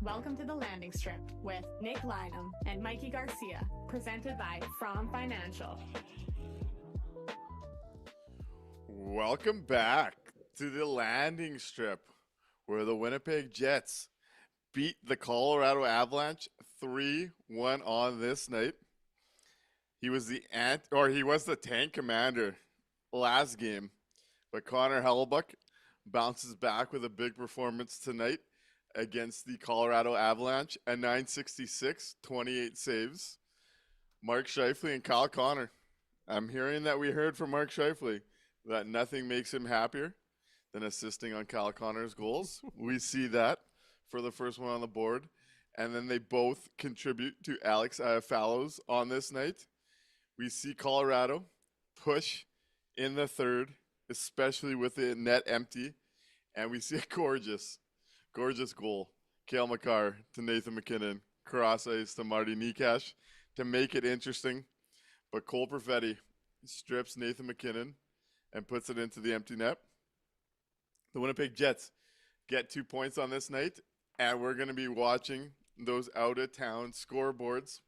Welcome to the Landing Strip with Nick Lynham and Mikey Garcia, presented by From Financial. Welcome back to the Landing Strip, where the Winnipeg Jets beat the Colorado Avalanche 3-1 on this night. He was the tank commander last game, but Connor Hellebuyck bounces back with a big performance tonight against the Colorado Avalanche, a 966, 28 saves. Mark Scheifele and Kyle Connor. I'm hearing that we heard from Mark Scheifele that nothing makes him happier than assisting on Kyle Connor's goals. We see that for the first one on the board. And then they both contribute to Alex Iafallo's on this night. We see Colorado push in the third, especially with the net empty. And we see a gorgeous goal. Cale Makar to Nathan MacKinnon, cross ice to Marty Necas to make it interesting. But Cole Perfetti strips Nathan MacKinnon and puts it into the empty net. The Winnipeg Jets get 2 points on this night, and we're going to be watching those out-of-town scoreboards,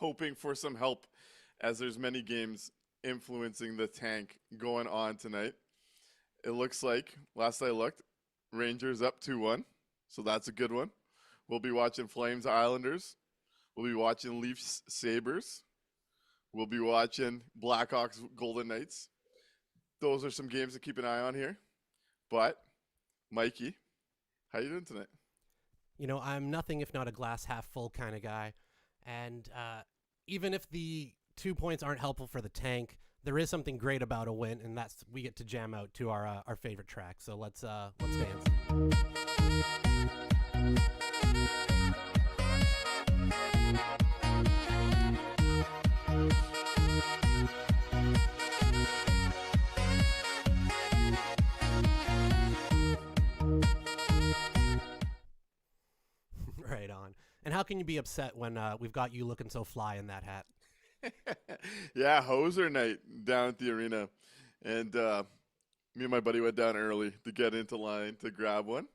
hoping for some help as there's many games influencing the tank going on tonight. It looks like, last I looked, Rangers up 2-1, so that's a good one. We'll be watching Flames Islanders. We'll be watching Leafs Sabres. We'll be watching Blackhawks Golden Knights. Those are some games to keep an eye on here. But, Mikey, how you doing tonight? You know, I'm nothing if not a glass half full kind of guy. And even if the 2 points aren't helpful for the tank, there is something great about a win, and that's we get to jam out to our favorite track. So let's dance. Right on. And how can you be upset when we've got you looking so fly in that hat? Yeah, hoser night down at the arena. And me and my buddy went down early to get into line to grab one.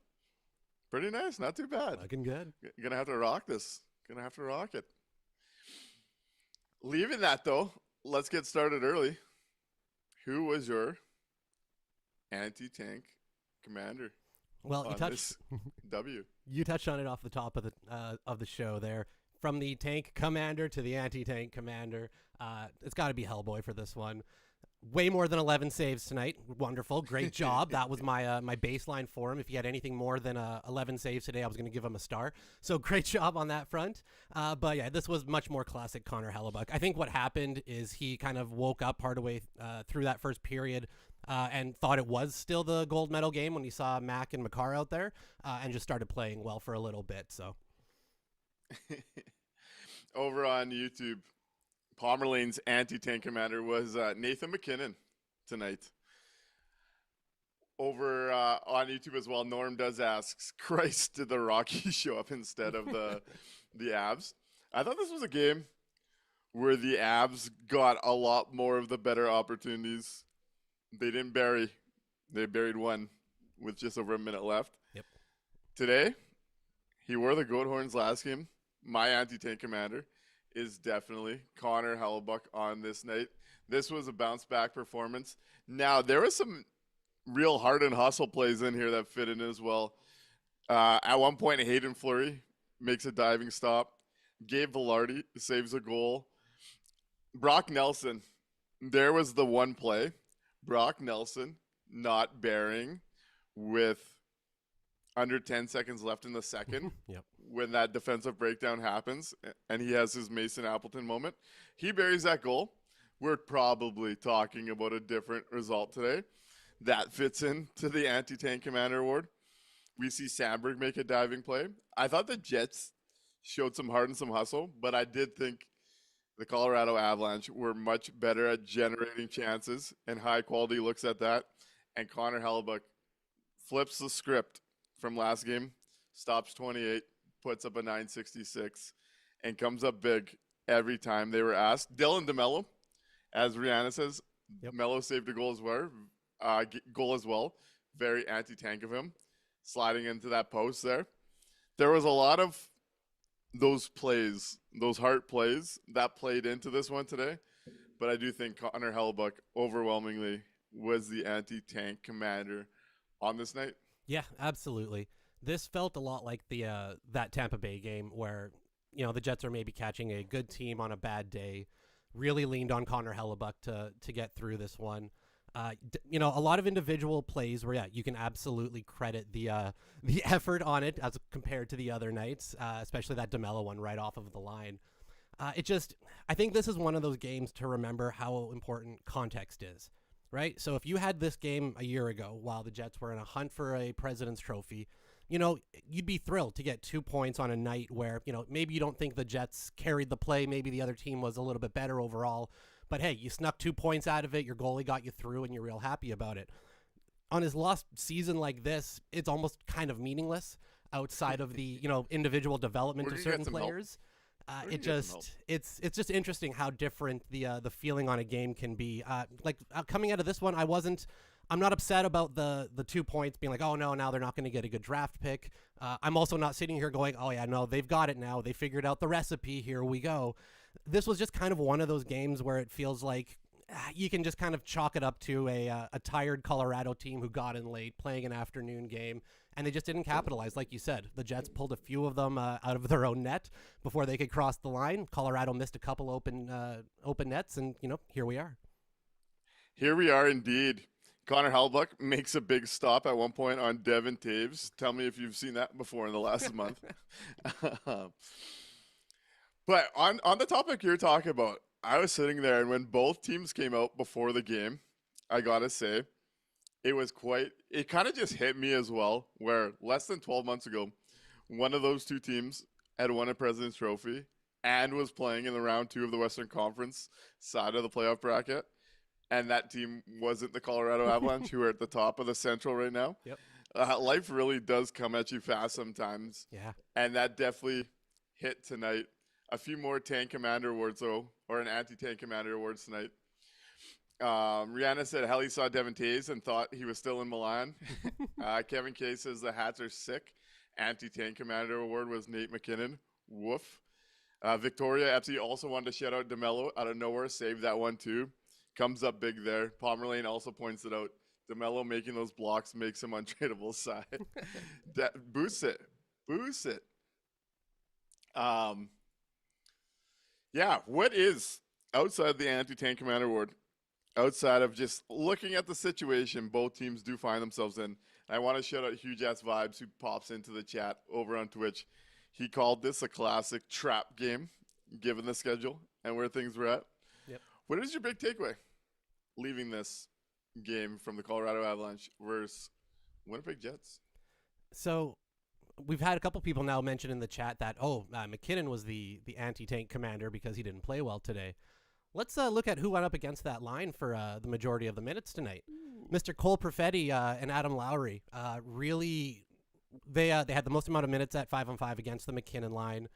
Pretty nice, not too bad. Looking good. Gonna have to rock this. Gonna have to rock it. Leaving that, though, let's get started early. Who was your anti-tank commander? Well, you touched on it off the top of the show there. From the tank commander to the anti-tank commander, it's got to be Hellboy for this one. Way more than 11 saves tonight. Wonderful, great job. That was my my baseline for him. If he had anything more than 11 saves today, I was going to give him a star. So great job on that front. But yeah, this was much more classic Connor Hellebuyck. I think what happened is he kind of woke up part of the way through that first period and thought it was still the gold medal game when he saw Mac and Makar out there and just started playing well for a little bit. So. Over on YouTube, Palmer Lane's anti-tank commander was Nathan MacKinnon tonight. Over on YouTube as well, Norm does asks, Christ, did the Rockies show up instead of the Avs? I thought this was a game where the Avs got a lot more of the better opportunities. They didn't bury. They buried one with just over a minute left. Yep. Today, he wore the goat horns last game. My anti-tank commander is definitely Connor Hellebuyck on this night. This was a bounce-back performance. Now, there was some real heart and hustle plays in here that fit in as well. At one point, Hayden Fleury makes a diving stop. Gabe Velarde saves a goal. Brock Nelson, there was the one play. Brock Nelson not bearing with under 10 seconds left in the second. Yep. When that defensive breakdown happens and he has his Mason Appleton moment. He buries that goal. We're probably talking about a different result today. That fits into the anti-tank commander award. We see Sandberg make a diving play. I thought the Jets showed some heart and some hustle, but I did think the Colorado Avalanche were much better at generating chances and high-quality looks at that. And Connor Hellebuyck flips the script from last game, stops 28, puts up a 966, and comes up big every time they were asked. Dylan DeMello, as Rihanna says, Yep. Mello saved a goal as well. Very anti-tank of him, sliding into that post there. there was a lot of those plays, those heart plays that played into this one today. But I do think Connor Hellebuyck overwhelmingly was the anti-tank commander on this night. Yeah, absolutely. This felt a lot like the that Tampa Bay game where, the Jets are maybe catching a good team on a bad day. Really leaned on Connor Hellebuyck to get through this one. A lot of individual plays where, you can absolutely credit the effort on it as compared to the other nights, especially that DeMello one right off of the line. I think this is one of those games to remember how important context is, right? So if you had this game a year ago while the Jets were in a hunt for a President's Trophy, you'd be thrilled to get 2 points on a night where, maybe you don't think the Jets carried the play. Maybe the other team was a little bit better overall. But hey, you snuck 2 points out of it. Your goalie got you through and you're real happy about it. On his lost season like this, it's almost kind of meaningless outside of the, individual development of certain players. It's just interesting how different the feeling on a game can be. Coming out of this one, I'm not upset about the 2 points being like, oh no, now they're not going to get a good draft pick. I'm also not sitting here going, oh yeah, no, they've got it now. They figured out the recipe. Here we go. This was just kind of one of those games where it feels like you can just kind of chalk it up to a tired Colorado team who got in late, playing an afternoon game, and they just didn't capitalize. Like you said, the Jets pulled a few of them out of their own net before they could cross the line. Colorado missed a couple open nets, and here we are. Here we are indeed. Connor Hellebuyck makes a big stop at one point on Devin Taves. Tell me if you've seen that before in the last month. But on the topic you're talking about, I was sitting there, and when both teams came out before the game, I got to say, it kind of just hit me as well, where less than 12 months ago, one of those two teams had won a President's Trophy and was playing in the round 2 of the Western Conference side of the playoff bracket. And that team wasn't the Colorado Avalanche, who are at the top of the Central right now. Yep. Life really does come at you fast sometimes. Yeah. And that definitely hit tonight. A few more Tank Commander awards, though, or an Anti-Tank Commander awards tonight. Rihanna said Helly saw Devin Taves and thought he was still in Milan. Kevin K says the hats are sick. Anti-Tank Commander award was Nate McKinnon. Woof. Victoria Epsy also wanted to shout out DeMello out of nowhere. Saved that one, too. Comes up big there. Pomerlane also points it out. DeMello making those blocks makes him untradeable side. Boost it. Yeah, what is, outside the Anti-Tank Commander Award, outside of just looking at the situation both teams do find themselves in, I want to shout out Huge Ass Vibes, who pops into the chat over on Twitch. He called this a classic trap game, given the schedule and where things were at. Yep. What is your big takeaway leaving this game from the Colorado Avalanche versus Winnipeg Jets? So we've had a couple people now mention in the chat that, McKinnon was the anti-tank commander because he didn't play well today. Let's look at who went up against that line for the majority of the minutes tonight. Mr. Cole Perfetti and Adam Lowry really, they had the most amount of minutes at 5-on-5 against the McKinnon line.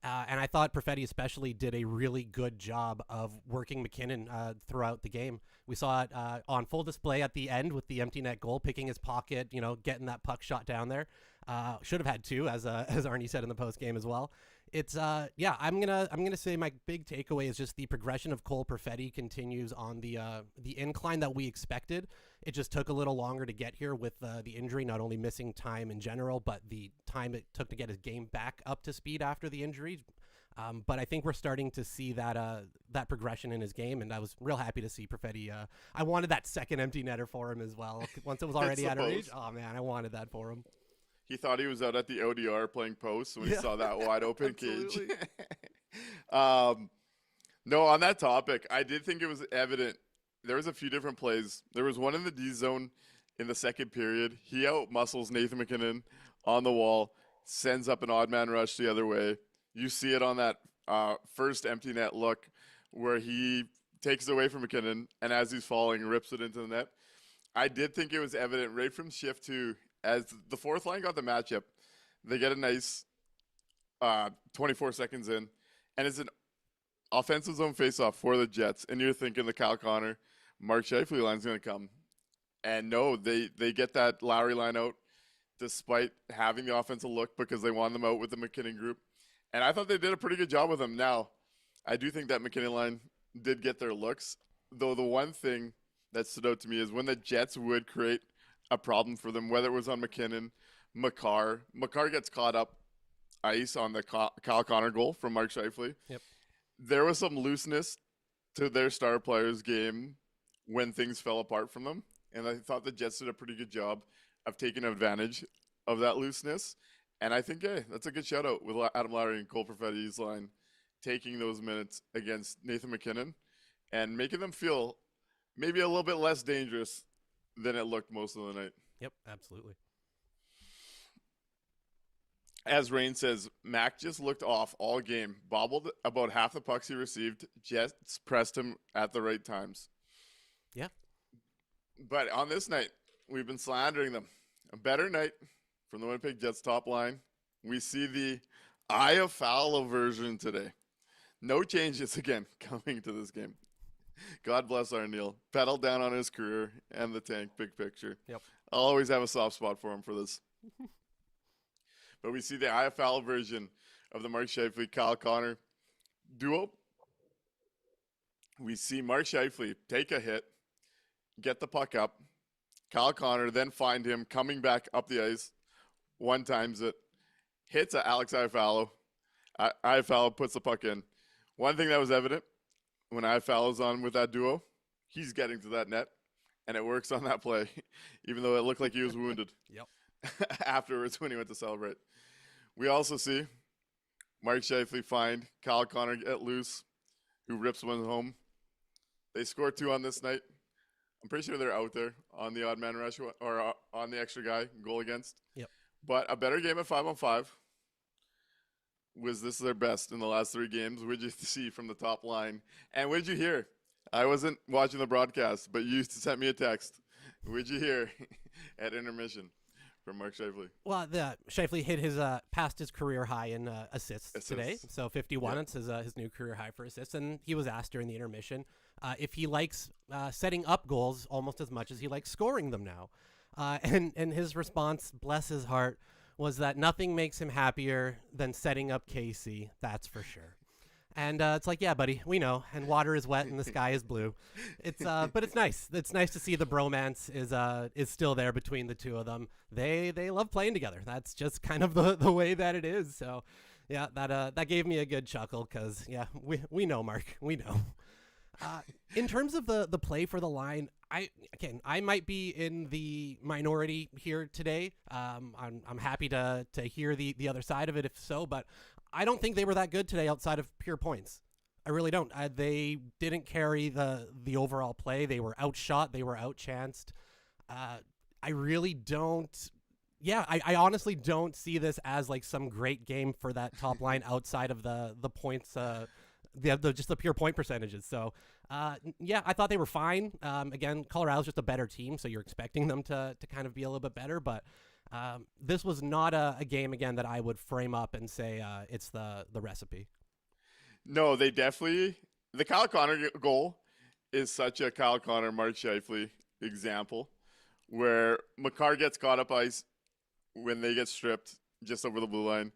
And I thought Perfetti especially did a really good job of working McKinnon throughout the game. We saw it on full display at the end with the empty net goal, picking his pocket, getting that puck shot down there. Should have had 2, as Arnie said in the post game as well. It's I'm gonna say my big takeaway is just the progression of Cole Perfetti continues on the incline that we expected. It just took a little longer to get here with the injury, not only missing time in general, but the time it took to get his game back up to speed after the injury. But I think we're starting to see that progression in his game, and I was real happy to see Perfetti. I wanted that second empty netter for him as well. Once it was already out of reach, oh man, I wanted that for him. He thought he was out at the ODR playing post when he saw that wide open cage. No, on that topic, I did think it was evident. There was a few different plays. There was one in the D zone in the second period. He out-muscles Nathan McKinnon on the wall, sends up an odd man rush the other way. You see it on that first empty net look where he takes it away from McKinnon, and as he's falling, rips it into the net. I did think it was evident right from shift 2. As the fourth line got the matchup, they get a nice 24 seconds in, and it's an offensive zone faceoff for the Jets, and you're thinking the Kyle Connor, Mark Scheifele line's going to come. And no, they get that Lowry line out. despite having the offensive look because they wanted them out with the McKinnon group. And I thought they did a pretty good job with them. Now, I do think that McKinnon line did get their looks, though the one thing that stood out to me is when the Jets would create a problem for them, whether it was on McKinnon, Makar. Makar gets caught up ice on the Kyle Connor goal from Mark Scheifele. Yep. There was some looseness to their star players' game when things fell apart from them. And I thought the Jets did a pretty good job of taking advantage of that looseness. And I think, hey, that's a good shout out with Adam Lowry and Cole Perfetti's line, taking those minutes against Nathan McKinnon and making them feel maybe a little bit less dangerous than it looked most of the night. Yep, absolutely. As Rain says, Mac just looked off all game, bobbled about half the pucks he received. Jets pressed him at the right times. Yeah. But on this night, we've been slandering them. A better night from the Winnipeg Jets top line. We see the Eye of Foul version today. No changes again coming to this game. God bless our Neil. Pedal down on his career and the tank, big picture. Yep. I'll always have a soft spot for him for this. But we see the Eye of Foul version of the Mark Scheifele, Kyle Connor duo. We see Mark Scheifele take a hit, get the puck up. Kyle Connor then find him coming back up the ice. One times it. Hits Alex Iafallo. Iafallo puts the puck in. One thing that was evident when Iafallo's on with that duo, he's getting to that net, and it works on that play, even though it looked like he was wounded. Yep. Afterwards when he went to celebrate. We also see Mark Scheifele find Kyle Connor get loose, who rips one home. They score 2 on this night. I'm pretty sure they're out there on the odd man rush or on the extra guy goal against. Yep. But a better game at 5-on-5. Was this their best in the last 3 games? What did you see from the top line? And what did you hear? I wasn't watching the broadcast, but you sent me a text. What did you hear at intermission from Mark Scheifele? Well, Scheifele hit his past his career high in assists today. So 51. It's his new career high for assists. And he was asked during the intermission if he likes setting up goals almost as much as he likes scoring them now. And his response, bless his heart, was that nothing makes him happier than setting up KC. That's for sure. And it's like, yeah, buddy, we know. And water is wet and the sky is blue. It's but it's nice. It's nice to see the bromance is still there between the two of them. They love playing together. That's just kind of the way that it is. So yeah, that gave me a good chuckle because yeah, we know, Mark, we know. In terms of the play for the line, I might be in the minority here today. I'm happy to hear the other side of it if so, but I don't think they were that good today outside of pure points. I really don't. They didn't carry the overall play. They were outshot. They were outchanced. I really don't. Yeah, I honestly don't see this as like some great game for that top line outside of the points. Just the pure point percentages. So, yeah, I thought they were fine. Again, Colorado's just a better team, so you're expecting them to kind of be a little bit better. But this was not a game, again, that I would frame up and say it's the recipe. No, they definitely – the Kyle Connor goal is such a Kyle Connor, Mark Scheifele example where Makar gets caught up ice when they get stripped just over the blue line.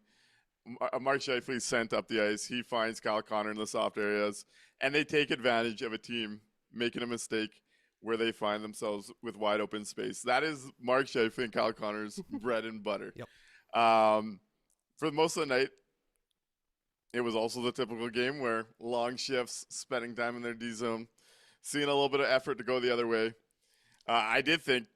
Mark Scheifele sent up the ice. He finds Kyle Connor in the soft areas, and they take advantage of a team making a mistake where they find themselves with wide open space. That is Mark Scheifele and Kyle Connor's bread and butter. Yep. For most of the night, it was also the typical game where long shifts, spending time in their D zone, seeing a little bit of effort to go the other way. I did think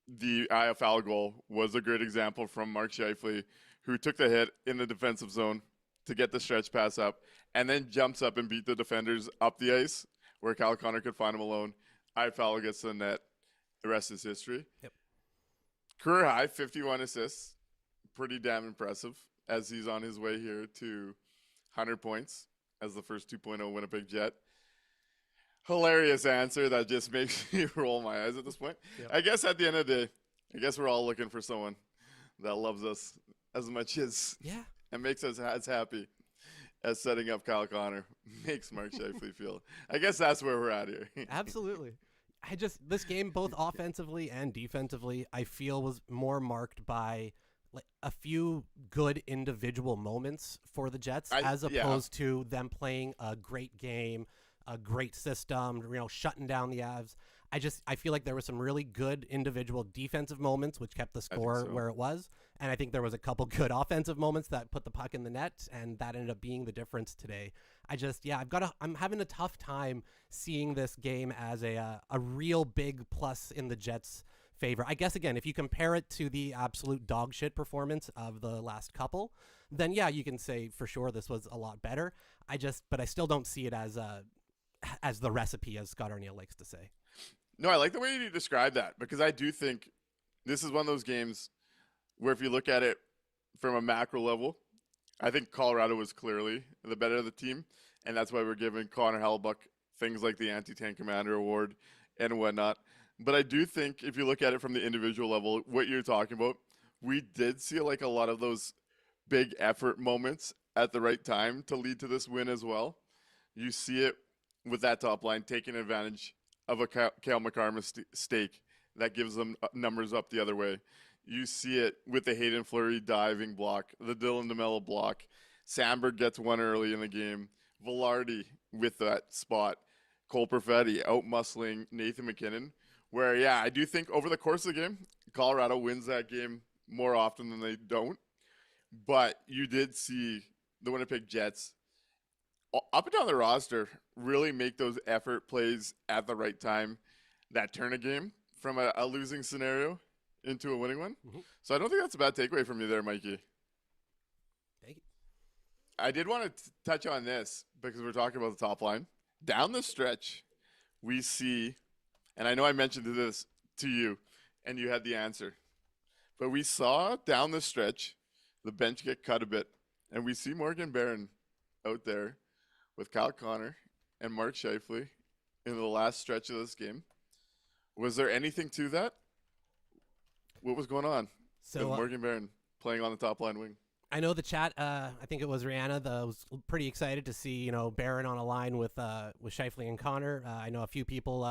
the IFL goal was a great example from Mark Scheifele, who took the hit in the defensive zone to get the stretch pass up, and then jumps up and beat the defenders up the ice where Kyle Connor could find him alone. IFL gets the net. The rest is history. Yep. Career high, 51 assists. Pretty damn impressive as he's on his way here to 100 points as the first 2.0 Winnipeg Jet. Hilarious answer that just makes me roll my eyes at this point. Yep. I guess at the end of the day, I guess we're all looking for someone that loves us as much as and makes us as happy as setting up Kyle Connor makes Mark Scheifele feel. I guess that's where we're at here. Absolutely. This game, both offensively and defensively, I feel was more marked by like a few good individual moments for the Jets, as opposed to them playing a great game, a great system, shutting down the Avs. I feel like there were some really good individual defensive moments, which kept the score where it was. And I think there was a couple good offensive moments that put the puck in the net, and that ended up being the difference today. I'm having a tough time seeing this game as a real big plus in the Jets' favor. I guess, again, if you compare it to the absolute dog shit performance of the last couple, then yeah, you can say for sure this was a lot better. But I still don't see it as the recipe, as Scott Arniel likes to say. No, I like the way you describe that, because I do think this is one of those games where if you look at it from a macro level, I think Colorado was clearly the better of the team, and that's why we're giving Connor Hellebuyck things like the Anti-Tank Commander Award and whatnot. But I do think if you look at it from the individual level, what you're talking about, we did see like a lot of those big effort moments at the right time to lead to this win as well. You see it with that top line taking advantage of a Cale Makar mistake that gives them numbers up the other way. You see it with the Hayden Fleury diving block, the Dylan DeMello block. Sandberg gets one early in the game. Velarde with that spot. Cole Perfetti out-muscling Nathan McKinnon. Where, yeah, I do think over the course of the game, Colorado wins that game more often than they don't. But you did see the Winnipeg Jets up and down the roster really make those effort plays at the right time that turn a game from a losing scenario into a winning one. Mm-hmm. So I don't think that's a bad takeaway from you there, Mikey. Thank you. I did want to touch on this because we're talking about the top line. Down the stretch, we see, and I know I mentioned this to you and you had the answer, but we saw down the stretch the bench get cut a bit, and we see Morgan Barron out there with Kyle Connor and Mark Scheifele in the last stretch of this game. Was there anything to that? What was going on with Morgan Barron playing on the top line wing? I know the chat, I think it was Rihanna, that was pretty excited to see, Barron on a line with Scheifele and Connor. I know a few people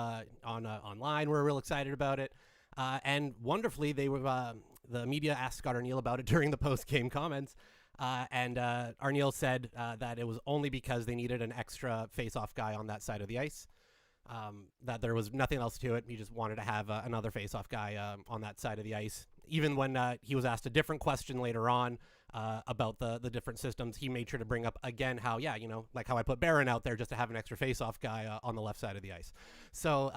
online were real excited about it. And wonderfully, the media asked Scott Arniel about it during the post-game comments. And Arniel said that it was only because they needed an extra face-off guy on that side of the ice. That there was nothing else to it. He just wanted to have another face-off guy on that side of the ice. Even when he was asked a different question later on about the different systems, he made sure to bring up again how, like how I put Barron out there just to have an extra face-off guy on the left side of the ice. So,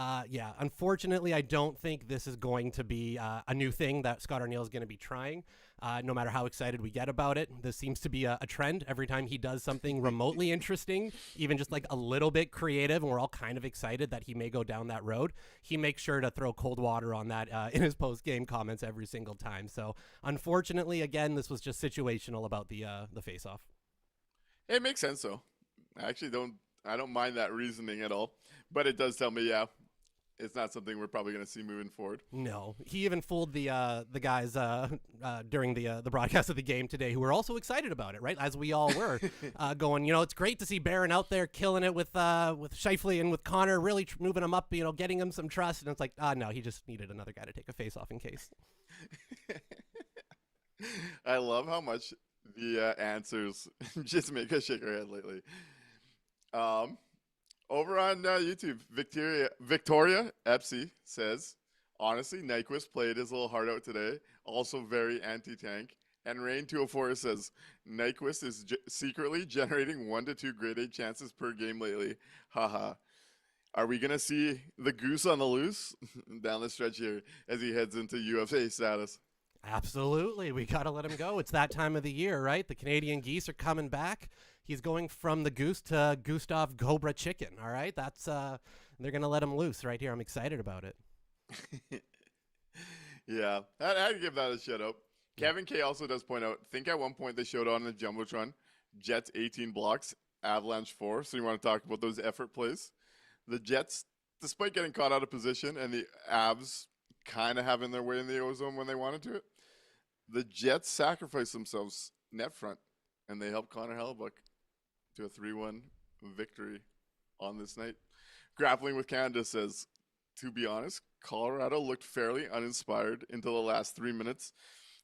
unfortunately, I don't think this is going to be a new thing that Scott Arniel is going to be trying. No matter how excited we get about it, this seems to be a trend every time he does something remotely interesting, even just like a little bit creative, and we're all kind of excited that he may go down that road. He makes sure to throw cold water on that in his post-game comments every single time. So unfortunately, again, this was just situational about the face-off. It makes sense, though. I don't mind that reasoning at all, but it does tell me, it's not something we're probably going to see moving forward. No, he even fooled the guys during the broadcast of the game today, who were also excited about it, right? As we all were, going, it's great to see Barron out there killing it with Scheifele and with Connor, really moving him up, getting him some trust. And it's like, no, he just needed another guy to take a face off in case. I love how much the answers just make us shake our head lately. Over on YouTube, Victoria Epsy says, honestly, Nyquist played his little heart out today. Also very anti-tank. And Rain204 says, Nyquist is secretly generating 1 to 2 grade A chances per game lately. Haha. Are we going to see the goose on the loose down the stretch here as he heads into UFA status? Absolutely. We got to let him go. It's that time of the year, right? The Canadian geese are coming back. He's going from the goose to Gustav Cobra Chicken, all right? That's they're going to let him loose right here. I'm excited about it. Yeah, I'd give that a shout out. Kevin K also does point out, think at one point they showed on the Jumbotron, Jets 18 blocks, Avalanche 4. So you want to talk about those effort plays? The Jets, despite getting caught out of position and the Avs kind of having their way in the ozone when they wanted to, the Jets sacrificed themselves net front, and they helped Connor Hellebuyck to a 3-1 victory on this night. Grappling with Canada says, to be honest, Colorado looked fairly uninspired until the last 3 minutes.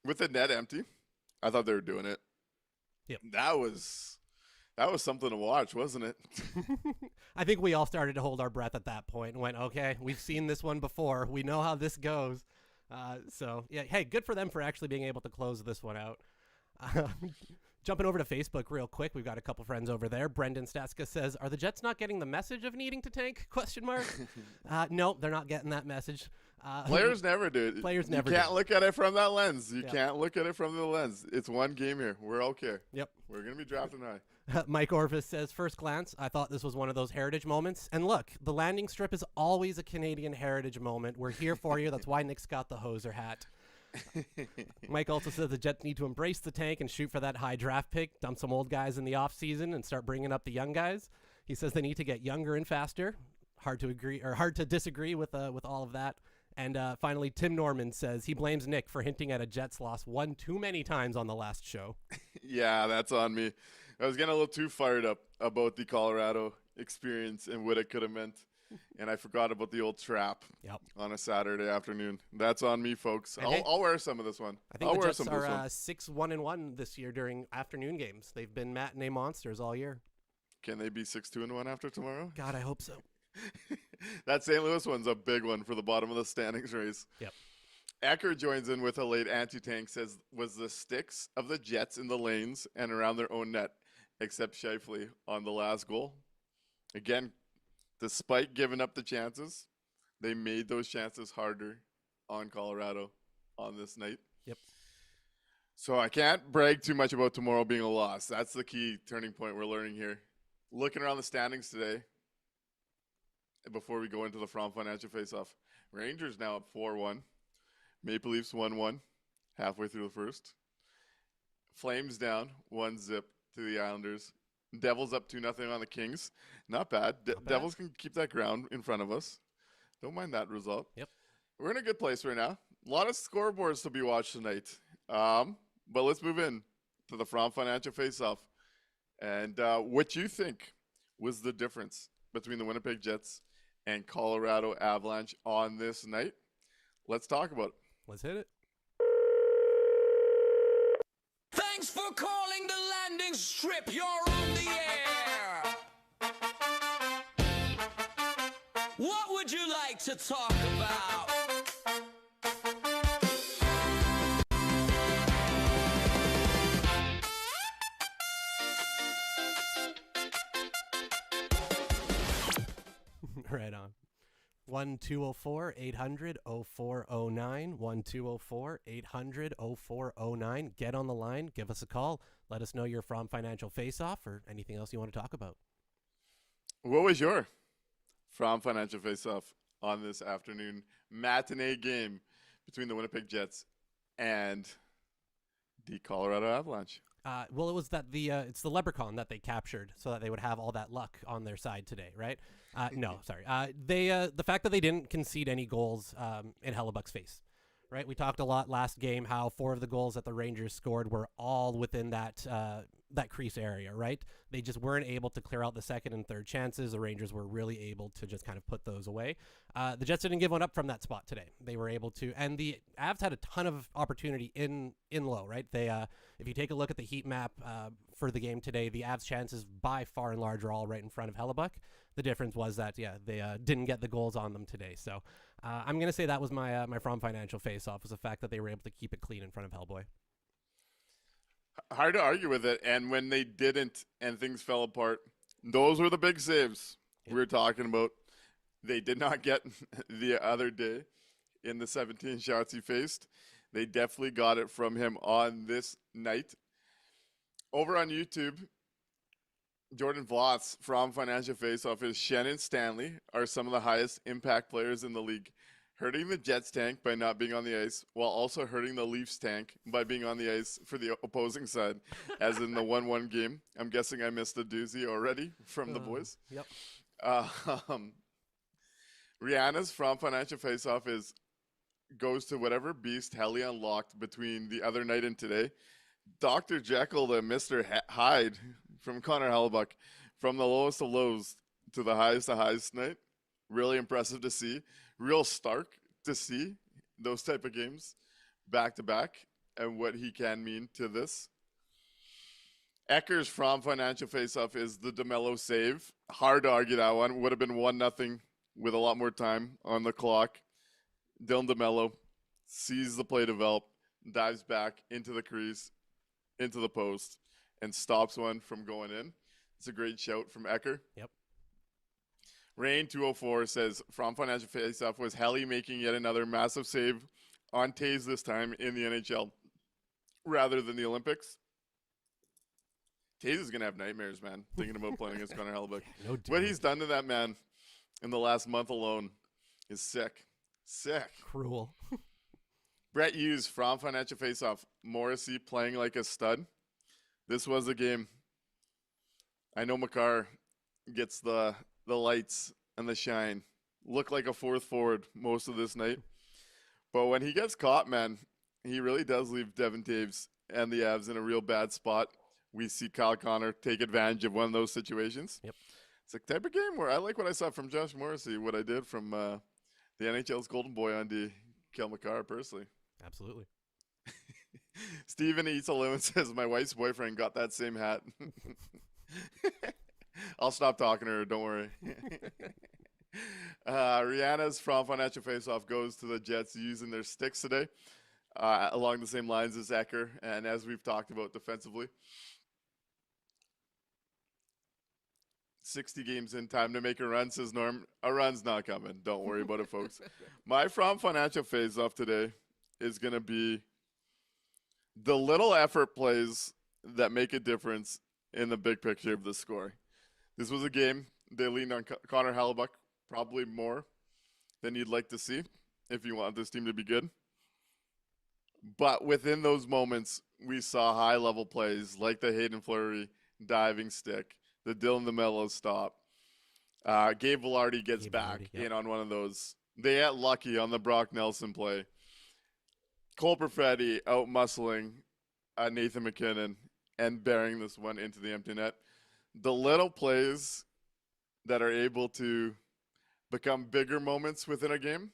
With the net empty, I thought they were doing it. Yep. That was something to watch, wasn't it? I think we all started to hold our breath at that point and went, okay, we've seen this one before. We know how this goes. So, yeah, hey, good for them for actually being able to close this one out. Jumping over to Facebook real quick, we've got a couple friends over there. Brendan Staska says, "Are the Jets not getting the message of needing to tank?" ? No, they're not getting that message. Players never do. Players never You can't do. look at it from that lens. You Yeah. can't look at it from the lens. It's one game here. We're okay. Yep. We're going to be drafting high. Mike Orvis says, "First glance, I thought this was one of those heritage moments. And look, the landing strip is always a Canadian heritage moment. We're here for you. That's why Nick's got the hoser hat." Mike also says the Jets need to embrace the tank and shoot for that high draft pick, dump some old guys in the offseason and start bringing up the young guys. He says they need to get younger and faster. Hard to disagree with all of that. And finally, Tim Norman says he blames Nick for hinting at a Jets loss one too many times on the last show. Yeah, that's on me. I was getting a little too fired up about the Colorado experience and what it could have meant. And I forgot about the old trap on a Saturday afternoon. That's on me, folks. I'll wear some of this one. I think the Jets are 6-1-1 this year during afternoon games. They've been matinee monsters all year. Can they be 6-2-1 after tomorrow? God, I hope so. That St. Louis one's a big one for the bottom of the standings race. Yep. Ecker joins in with a late anti-tank, says, "Was the sticks of the Jets in the lanes and around their own net, except Scheifele on the last goal." Again, despite giving up the chances, they made those chances harder on Colorado on this night. Yep. So I can't brag too much about tomorrow being a loss. That's the key turning point we're learning here. Looking around the standings today, before we go into the From Financial Faceoff, Rangers now up 4-1. Maple Leafs 1-1, halfway through the first. Flames down 1-0 to the Islanders. Devils up 2-0 on the Kings. Not bad. Devils can keep that ground in front of us. Don't mind that result. Yep. We're in a good place right now. A lot of scoreboards to be watched tonight. But let's move in to the From Financial Faceoff. And what you think was the difference between the Winnipeg Jets and Colorado Avalanche on this night? Let's talk about it. Let's hit it. Thanks for calling the landing strip. You're on the air. What would you like to talk about? Right on. 1-204-800-0409. 1-204-800-0409. Get on the line. Give us a call. Let us know you're from Financial Faceoff or anything else you want to talk about. What was your From Financial Faceoff on this afternoon matinee game between the Winnipeg Jets and the Colorado Avalanche? Well, it was that it's the leprechaun that they captured so that they would have all that luck on their side today, right? No, sorry. The fact that they didn't concede any goals in Hellebuck's face, right? We talked a lot last game how 4 of the goals that the Rangers scored were all within that crease area, right? They just weren't able to clear out the second and third chances. The Rangers were really able to just kind of put those away. The Jets didn't give one up from that spot today. They were able to, and the Avs had a ton of opportunity in low, right? They, if you take a look at the heat map for the game today, the Avs' chances by far and large are all right in front of Hellebuck. The difference was that, they didn't get the goals on them today. So I'm going to say that was my From Financial Faceoff, was the fact that they were able to keep it clean in front of Hellboy. Hard to argue with it. And when they didn't and things fell apart, those were the big saves we were talking about. They did not get the other day in the 17 shots he faced. They definitely got it from him on this night. Over on YouTube, Jordan Vlots from Financial Faceoff is Shannon Stanley are some of the highest impact players in the league, hurting the Jets tank by not being on the ice, while also hurting the Leafs tank by being on the ice for the opposing side, as in the 1-1 game. I'm guessing I missed a doozy already from the boys. Yep. Rihanna's From Financial Faceoff goes to whatever beast Helly unlocked between the other night and today. Dr. Jekyll to Mr. Hyde from Connor Hellebuck, from the lowest of lows to the highest of highs tonight. Really impressive to see. real stark to see those type of games back to back and what he can mean to this. Eckers from financial faceoff is the DeMello save. Hard to argue that one. Would have been 1-0 with a lot more time on the clock. Dylan DeMello sees the play develop, dives back into the crease, into the post, and stops one from going in. It's a great shout from Ecker. Yep. Rain 204 says, from financial faceoff, was Helly making yet another massive save on Taves this time in the NHL rather than the Olympics? Taves is going to have nightmares, man, thinking about playing against Connor Hellebuyck. No doubt. What he's done to that man in the last month alone is sick. Sick. Cruel. Brett Hughes from Financial Faceoff. Morrissey playing like a stud. This was a game. I know Makar gets the lights and the shine. Looked like a fourth forward most of this night. But when he gets caught, man, he really does leave Devin Taves and the Avs in a real bad spot. We see Kyle Connor take advantage of one of those situations. Yep. It's a type of game where I like what I saw from Josh Morrissey, what I did from the NHL's golden boy on D, Kel Makar, personally. Absolutely. Steven Eats a Lemon says, my wife's boyfriend got that same hat. I'll stop talking to her, don't worry. Rihanna's from Financial Faceoff goes to the Jets using their sticks today, along the same lines as Ecker, and as we've talked about defensively. 60 games in, time to make a run, says Norm. A run's not coming. Don't worry about it, folks. My from Financial Faceoff today is going to be the little effort plays that make a difference in the big picture of the score. This was a game they leaned on Connor Hellebuyck probably more than you'd like to see if you want this team to be good. But within those moments, we saw high-level plays like the Hayden Fleury diving stick, the Dylan DeMello stop. Gabe Velarde gets back in on one of those. They got lucky on the Brock Nelson play. Cole Perfetti out-muscling Nathan McKinnon and bearing this one into the empty net. The little plays that are able to become bigger moments within a game,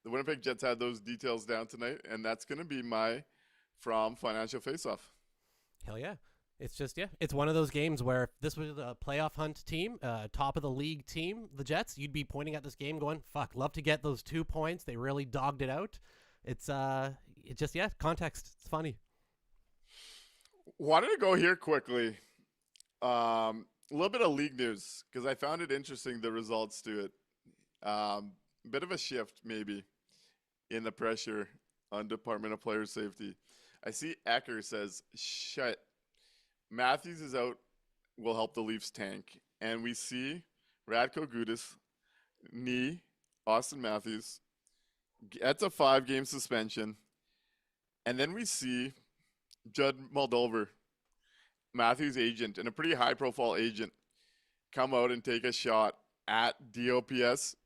the Winnipeg Jets had those details down tonight, and that's going to be my from Financial Faceoff. Hell yeah. It's just, it's one of those games where if this was a playoff hunt team, top of the league team, the Jets, you'd be pointing at this game going, fuck, love to get those 2 points. They really dogged it out. It's just, context. It's funny. Wanted to go here quickly. A little bit of league news, because I found it interesting, the results to it. Bit of a shift, maybe, in the pressure on Department of Player Safety. I see Ecker says, shit. Matthews is out, will help the Leafs tank. And we see Radko Gudas, knee, Austin Matthews, gets a 5-game suspension. And then we see Judd Moldolver, Matthews' agent, and a pretty high-profile agent, come out and take a shot at DOPS,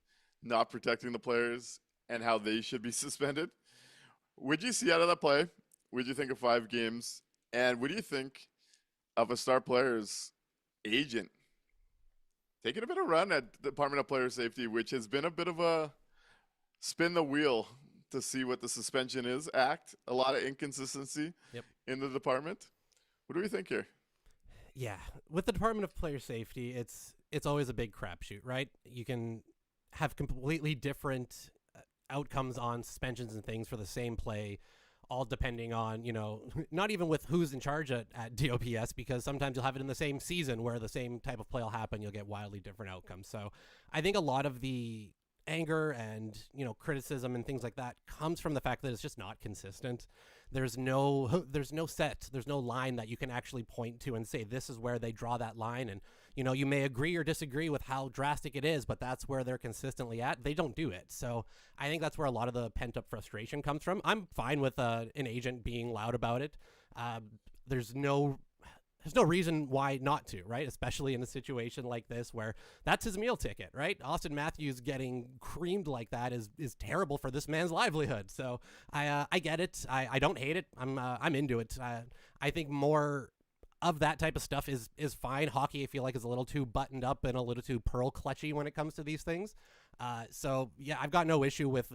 not protecting the players and how they should be suspended. Would you see out of that play? Would you think of 5 games? And what do you think of a star player's agent taking a bit of run at the Department of Player Safety, which has been a bit of a spin the wheel to see what the suspension is act? A lot of inconsistency in the department. What do we think here? Yeah, with the Department of Player Safety, it's always a big crapshoot, right? You can have completely different outcomes on suspensions and things for the same play, all depending on, not even with who's in charge at DOPS, because sometimes you'll have it in the same season where the same type of play will happen. You'll get wildly different outcomes. So I think a lot of the anger and, criticism and things like that comes from the fact that it's just not consistent. There's no line that you can actually point to and say, this is where they draw that line. And, you may agree or disagree with how drastic it is, but that's where they're consistently at. They don't do it. So I think that's where a lot of the pent up frustration comes from. I'm fine with an agent being loud about it. There's no reason why not to, right? Especially in a situation like this where that's his meal ticket, right? Austin Matthews getting creamed like that is terrible for this man's livelihood. So I get it. I don't hate it. I'm into it. I think more of that type of stuff is fine. Hockey, I feel like, is a little too buttoned up and a little too pearl clutchy when it comes to these things. So yeah, I've got no issue with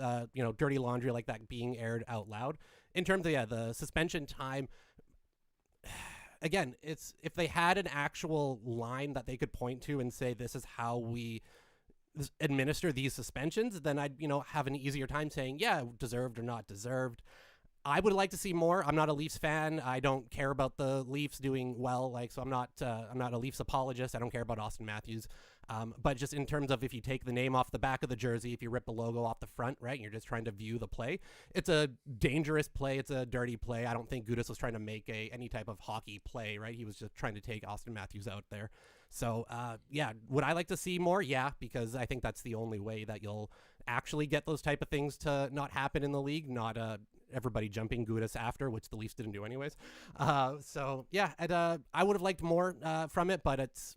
dirty laundry like that being aired out loud. In terms of the suspension time, again, it's if they had an actual line that they could point to and say this is how we administer these suspensions, then I'd have an easier time saying deserved or not deserved. I would like to see more. I'm not a Leafs fan. I don't care about the Leafs doing well. So I'm not a Leafs apologist. I don't care about Austin Matthews. But just in terms of if you take the name off the back of the jersey, if you rip the logo off the front, right, and you're just trying to view the play, it's a dangerous play. It's a dirty play. I don't think Gudas was trying to make any type of hockey play, right? He was just trying to take Austin Matthews out there. So, would I like to see more? Yeah, because I think that's the only way that you'll actually get those type of things to not happen in the league, not everybody jumping Gudas after, which the Leafs didn't do anyways. I would have liked more from it, but it's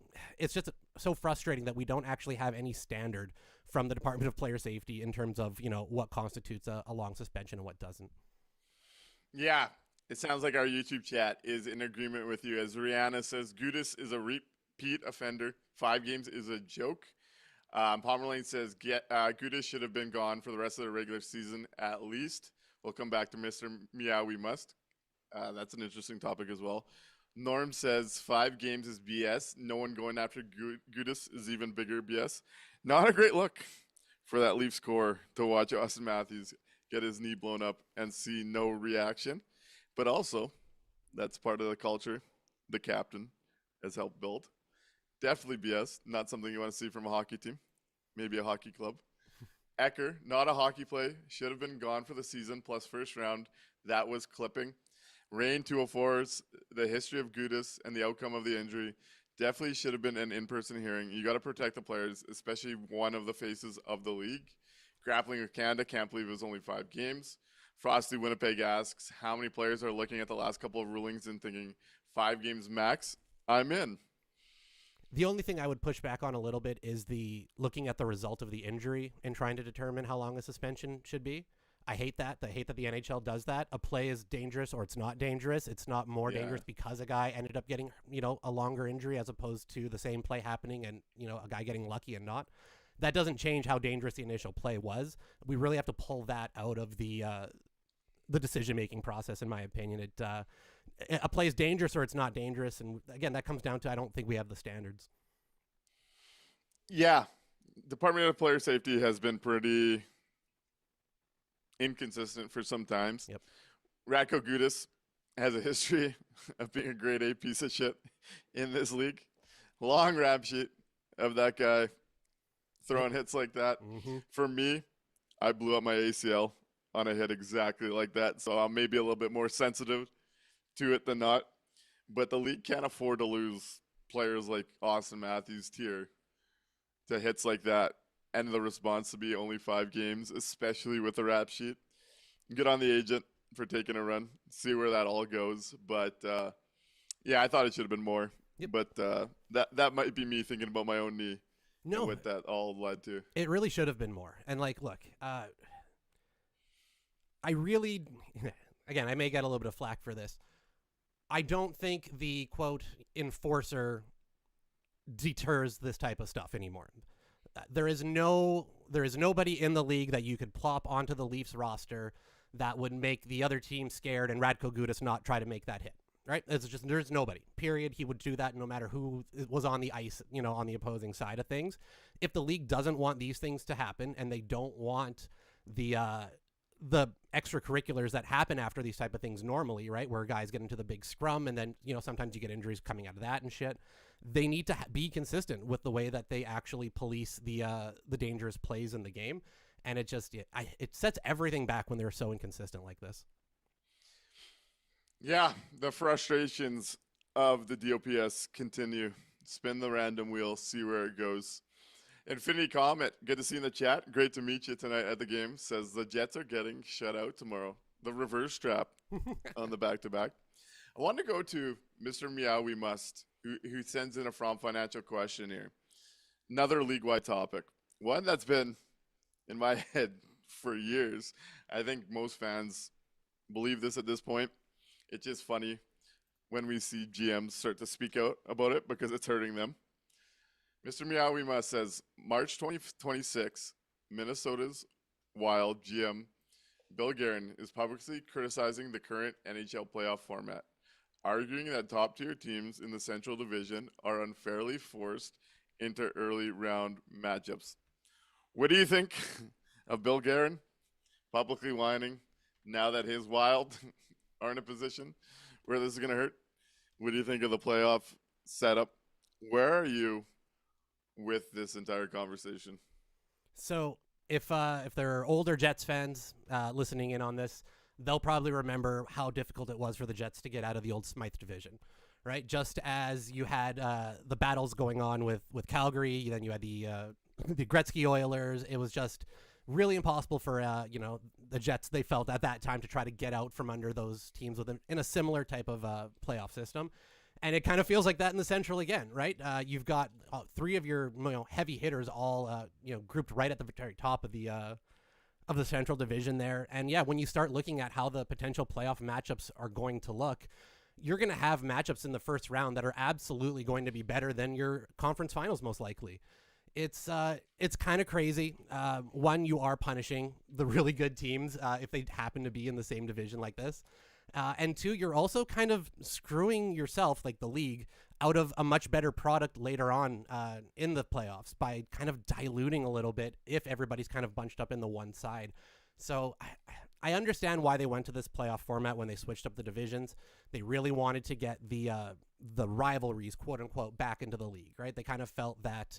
just so frustrating that we don't actually have any standard from the Department of Player Safety in terms of, what constitutes a long suspension and what doesn't. Yeah, it sounds like our YouTube chat is in agreement with you. As Rihanna says, Gudas is a repeat offender. 5 games is a joke. Pomerlane says Gudas should have been gone for the rest of the regular season at least. We'll come back to Mr. Meow We Must. That's an interesting topic as well. Norm says 5 games is BS. No one going after Gudas is even bigger BS. Not a great look for that Leafs core to watch Austin Matthews get his knee blown up and see no reaction. But also, that's part of the culture the captain has helped build. Definitely BS. Not something you want to see from a hockey team. Maybe a hockey club. Ecker, not a hockey play. Should have been gone for the season plus first round. That was clipping. Rain 204s, the history of Gudas and the outcome of the injury. Definitely should have been an in-person hearing. You got to protect the players, especially one of the faces of the league. Grappling with Canada, can't believe it was only 5 games. Frosty Winnipeg asks, how many players are looking at the last couple of rulings and thinking 5 games max? I'm in. The only thing I would push back on a little bit is the looking at the result of the injury and trying to determine how long a suspension should be. I hate that. I hate that the NHL does that. A play is dangerous or it's not dangerous. It's not more dangerous because a guy ended up getting, a longer injury as opposed to the same play happening and, a guy getting lucky and not. That doesn't change how dangerous the initial play was. We really have to pull that out of the decision-making process, in my opinion. A play is dangerous or it's not dangerous. And again, that comes down to I don't think we have the standards. Yeah. Department of Player Safety has been pretty inconsistent for some times. Yep. Radko Gudas has a history of being a grade A piece of shit in this league. Long rap sheet of that guy throwing hits like that. Mm-hmm. For me, I blew up my ACL on a hit exactly like that. So I'm maybe a little bit more sensitive to it than not. But the league can't afford to lose players like Austin Matthews tier to hits like that. And the response to be only 5 games, especially with the rap sheet. Good on the agent for taking a run. See where that all goes. But, I thought it should have been more. Yep. But that might be me thinking about my own knee. No. And what that all led to. It really should have been more. And, look, I really, again, I may get a little bit of flack for this. I don't think the, quote, enforcer deters this type of stuff anymore. There is nobody in the league that you could plop onto the Leafs roster that would make the other team scared and Radko Gudas not try to make that hit, right? There's nobody, period. He would do that no matter who was on the ice, on the opposing side of things. If the league doesn't want these things to happen and they don't want the extracurriculars that happen after these type of things normally, right, where guys get into the big scrum and then, sometimes you get injuries coming out of that and shit. They need to be consistent with the way that they actually police the dangerous plays in the game. And it sets everything back when they're so inconsistent like this. Yeah, the frustrations of the DOPS continue. Spin the random wheel, see where it goes. Infinity Comet, good to see you in the chat. Great to meet you tonight at the game. Says the Jets are getting shut out tomorrow. The reverse trap on the back-to-back. I want to go to Mr. Meow We Must, who sends in a From Financial question here. Another league-wide topic. One that's been in my head for years. I think most fans believe this at this point. It's just funny when we see GMs start to speak out about it because it's hurting them. Mr. Meow We Must says, March 2026, Minnesota's Wild GM Bill Guerin is publicly criticizing the current NHL playoff format, arguing that top-tier teams in the Central Division are unfairly forced into early round matchups. What do you think of Bill Guerin publicly whining now that his Wild are in a position where this is going to hurt? What do you think of the playoff setup? Where are you with this entire conversation? So if there are older Jets fans listening in on this, they'll probably remember how difficult it was for the Jets to get out of the old Smythe division, right? Just as you had the battles going on with Calgary, then you had the Gretzky Oilers. It was just really impossible for the Jets, they felt at that time, to try to get out from under those teams in a similar type of playoff system. And it kind of feels like that in the Central again, right? You've got three of your heavy hitters all grouped right at the very top of the Central Division there. And yeah, when you start looking at how the potential playoff matchups are going to look, you're going to have matchups in the first round that are absolutely going to be better than your conference finals, most likely. It's kind of crazy. One, you are punishing the really good teams if they happen to be in the same division like this. And two, you're also kind of screwing yourself, like the league, out of a much better product later on in the playoffs by kind of diluting a little bit if everybody's kind of bunched up in the one side. So I understand why they went to this playoff format when they switched up the divisions. They really wanted to get the rivalries, quote unquote, back into the league, right? They kind of felt that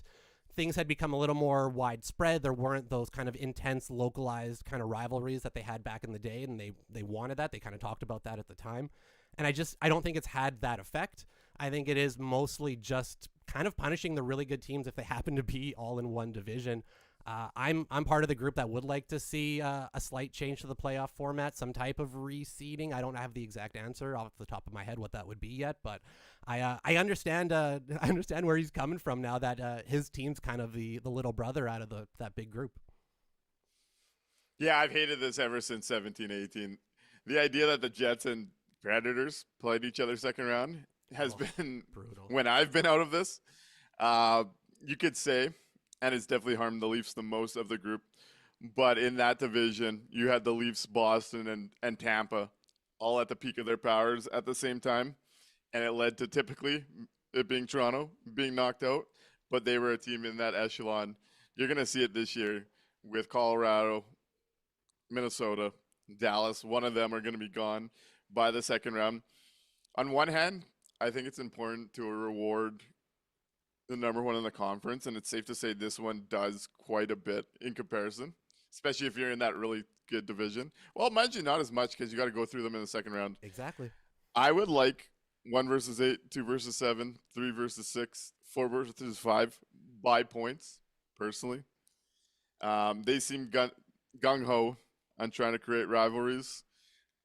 things had become a little more widespread. There weren't those kind of intense, localized kind of rivalries that they had back in the day, and they wanted that. They kind of talked about that at the time. And I don't think it's had that effect. I think it is mostly just kind of punishing the really good teams if they happen to be all in one division. I'm part of the group that would like to see a slight change to the playoff format, some type of reseeding. I don't have the exact answer off the top of my head what that would be yet, but I understand I understand where he's coming from now that his team's kind of the little brother out of that big group. Yeah, I've hated this ever since 17-18. The idea that the Jets and Predators played each other second round has been brutal. When I've been out of this, you could say, and it's definitely harmed the Leafs the most of the group. But in that division, you had the Leafs, Boston, and Tampa all at the peak of their powers at the same time. And it led to typically it being Toronto being knocked out. But they were a team in that echelon. You're going to see it this year with Colorado, Minnesota, Dallas. One of them are going to be gone by the second round. On one hand, I think it's important to reward the number one in the conference, and it's safe to say this one does quite a bit in comparison, especially if you're in that really good division. Well, mind you, not as much because you got to go through them in the second round. Exactly. I would like 1 versus 8, 2 versus 7, 3 versus 6, 4 versus 5 by points, personally. They seem gung-ho on trying to create rivalries.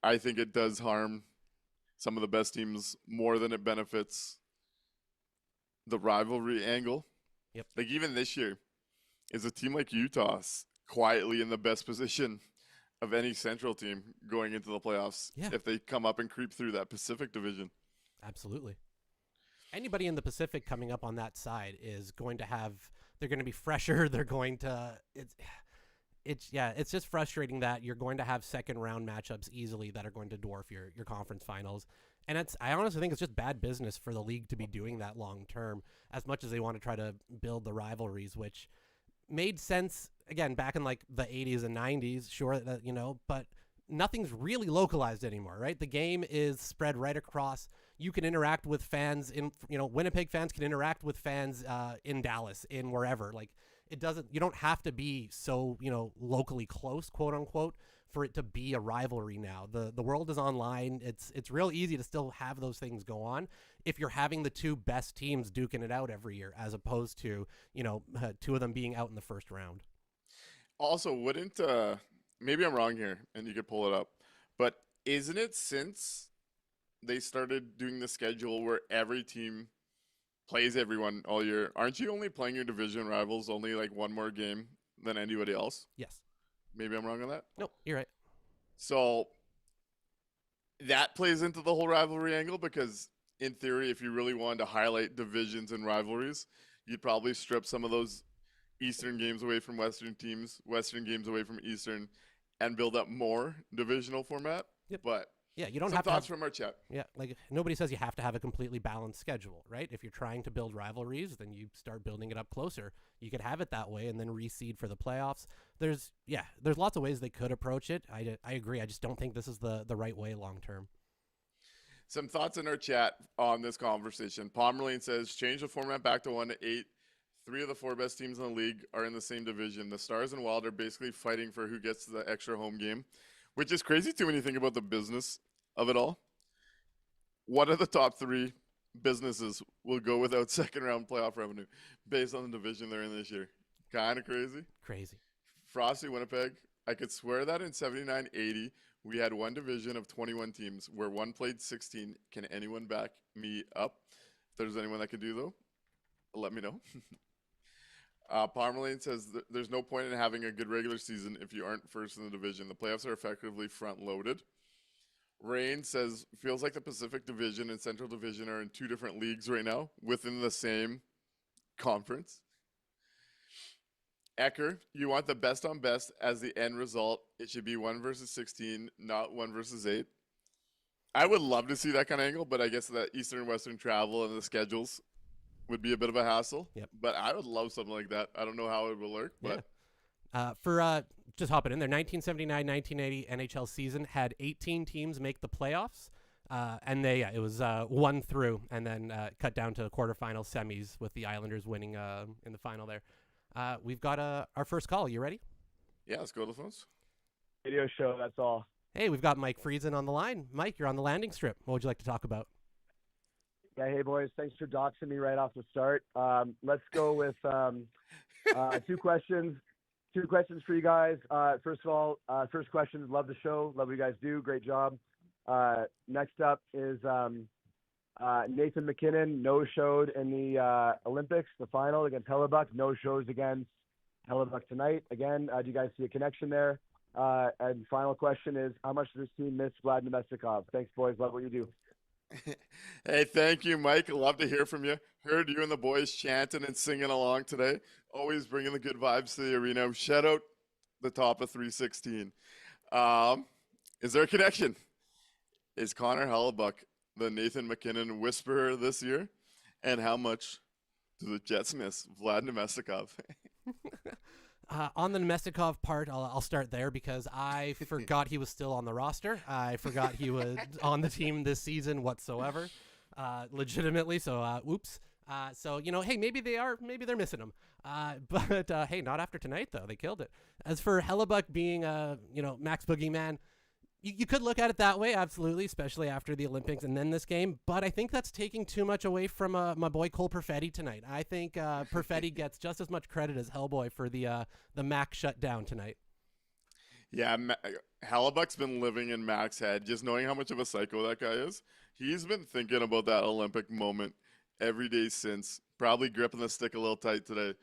I think it does harm some of the best teams more than it benefits the rivalry angle. Yep. Like even this year, is a team like Utah quietly in the best position of any Central team going into the playoffs if they come up and creep through that Pacific division. Absolutely. Anybody in the Pacific coming up on that side is going to have, they're going to be fresher. They're going to, it's just frustrating that you're going to have second round matchups easily that are going to dwarf your conference finals. And I honestly think it's just bad business for the league to be doing that long term, as much as they want to try to build the rivalries, which made sense again back in like the 80s and 90s, sure, that, but nothing's really localized anymore, right? The game is spread right across. You can interact with fans in, Winnipeg fans can interact with fans in Dallas, in wherever. Like you don't have to be so, locally close, quote unquote, for it to be a rivalry now. The world is online. It's real easy to still have those things go on if you're having the two best teams duking it out every year, as opposed to, two of them being out in the first round. Also, wouldn't, maybe I'm wrong here and you could pull it up, but isn't it since they started doing the schedule where every team plays everyone all year, aren't you only playing your division rivals only like one more game than anybody else? Yes. Maybe I'm wrong on that? Nope, you're right. So that plays into the whole rivalry angle because, in theory, if you really wanted to highlight divisions and rivalries, you'd probably strip some of those Eastern games away from Western teams, Western games away from Eastern, and build up more divisional format. Yep. But Yeah, you don't some have to thoughts have, from our chat. yeah, like nobody says you have to have a completely balanced schedule, right? If you're trying to build rivalries, then you start building it up closer. You could have it that way and then reseed for the playoffs. There's lots of ways they could approach it. I agree. I just don't think this is the right way long term. Some thoughts in our chat on this conversation. Pomerlane says, change the format back to 1 to 8. 3 of the 4 best teams in the league are in the same division. The Stars and Wild are basically fighting for who gets the extra home game, which is crazy too when you think about the business of it all. What are the top 3 businesses will go without second round playoff revenue based on the division they're in this year? Kind of crazy. Crazy. Frosty Winnipeg. I could swear that in 79-80, we had one division of 21 teams where one played 16. Can anyone back me up? If there's anyone that can do, though, let me know. Parmaline says there's no point in having a good regular season if you aren't first in the division. The playoffs are effectively front-loaded. Rain says, feels like the Pacific Division and Central Division are in 2 different leagues right now within the same conference. Ecker, you want the best on best as the end result. It should be 1 versus 16, not 1 versus 8. I would love to see that kind of angle, but I guess that Eastern and Western travel and the schedules would be a bit of a hassle. Yep. But I would love something like that. I don't know how it will work, but for just hopping in there, 1979-1980 NHL season had 18 teams make the playoffs, and it was 1 through, and then cut down to quarterfinal semis with the Islanders winning in the final there. We've got our first call. You ready? Yeah, let's go to the phones. Radio show, that's all. Hey, we've got Mike Friesen on the line. Mike, you're on the landing strip. What would you like to talk about? Yeah, hey boys, thanks for doxing me right off the start. Let's go with 2 questions. 2 questions for you guys. First of all, first question, love the show. Love what you guys do. Great job. Next up is Nathan MacKinnon no-showed in the Olympics, the final against Hellebuck. No shows against Hellebuck tonight. Again, do you guys see a connection there? And final question is, how much does this team miss Vlad Nemestikov? Thanks, boys. Love what you do. Hey, thank you, Mike. Love to hear from you. Heard you and the boys chanting and singing along today. Always bringing the good vibes to the arena. Shout out the top of 316. Is there a connection? Is Connor Hellebuck the Nathan MacKinnon whisperer this year? And how much do the Jets miss Vlad Nemestikov? On the Nemestikov part, I'll start there because I forgot he was still on the roster. I forgot he was on the team this season whatsoever, legitimately. So, oops. So, hey, maybe they're missing him. But hey, not after tonight, though. They killed it. As for Hellebuck being, Max Boogeyman, you could look at it that way, absolutely, especially after the Olympics and then this game. But I think that's taking too much away from my boy Cole Perfetti tonight. I think Perfetti gets just as much credit as Hellboy for the Mac shutdown tonight. Yeah, Hellebuck's been living in Mac's head, just knowing how much of a psycho that guy is. He's been thinking about that Olympic moment every day since. Probably gripping the stick a little tight today.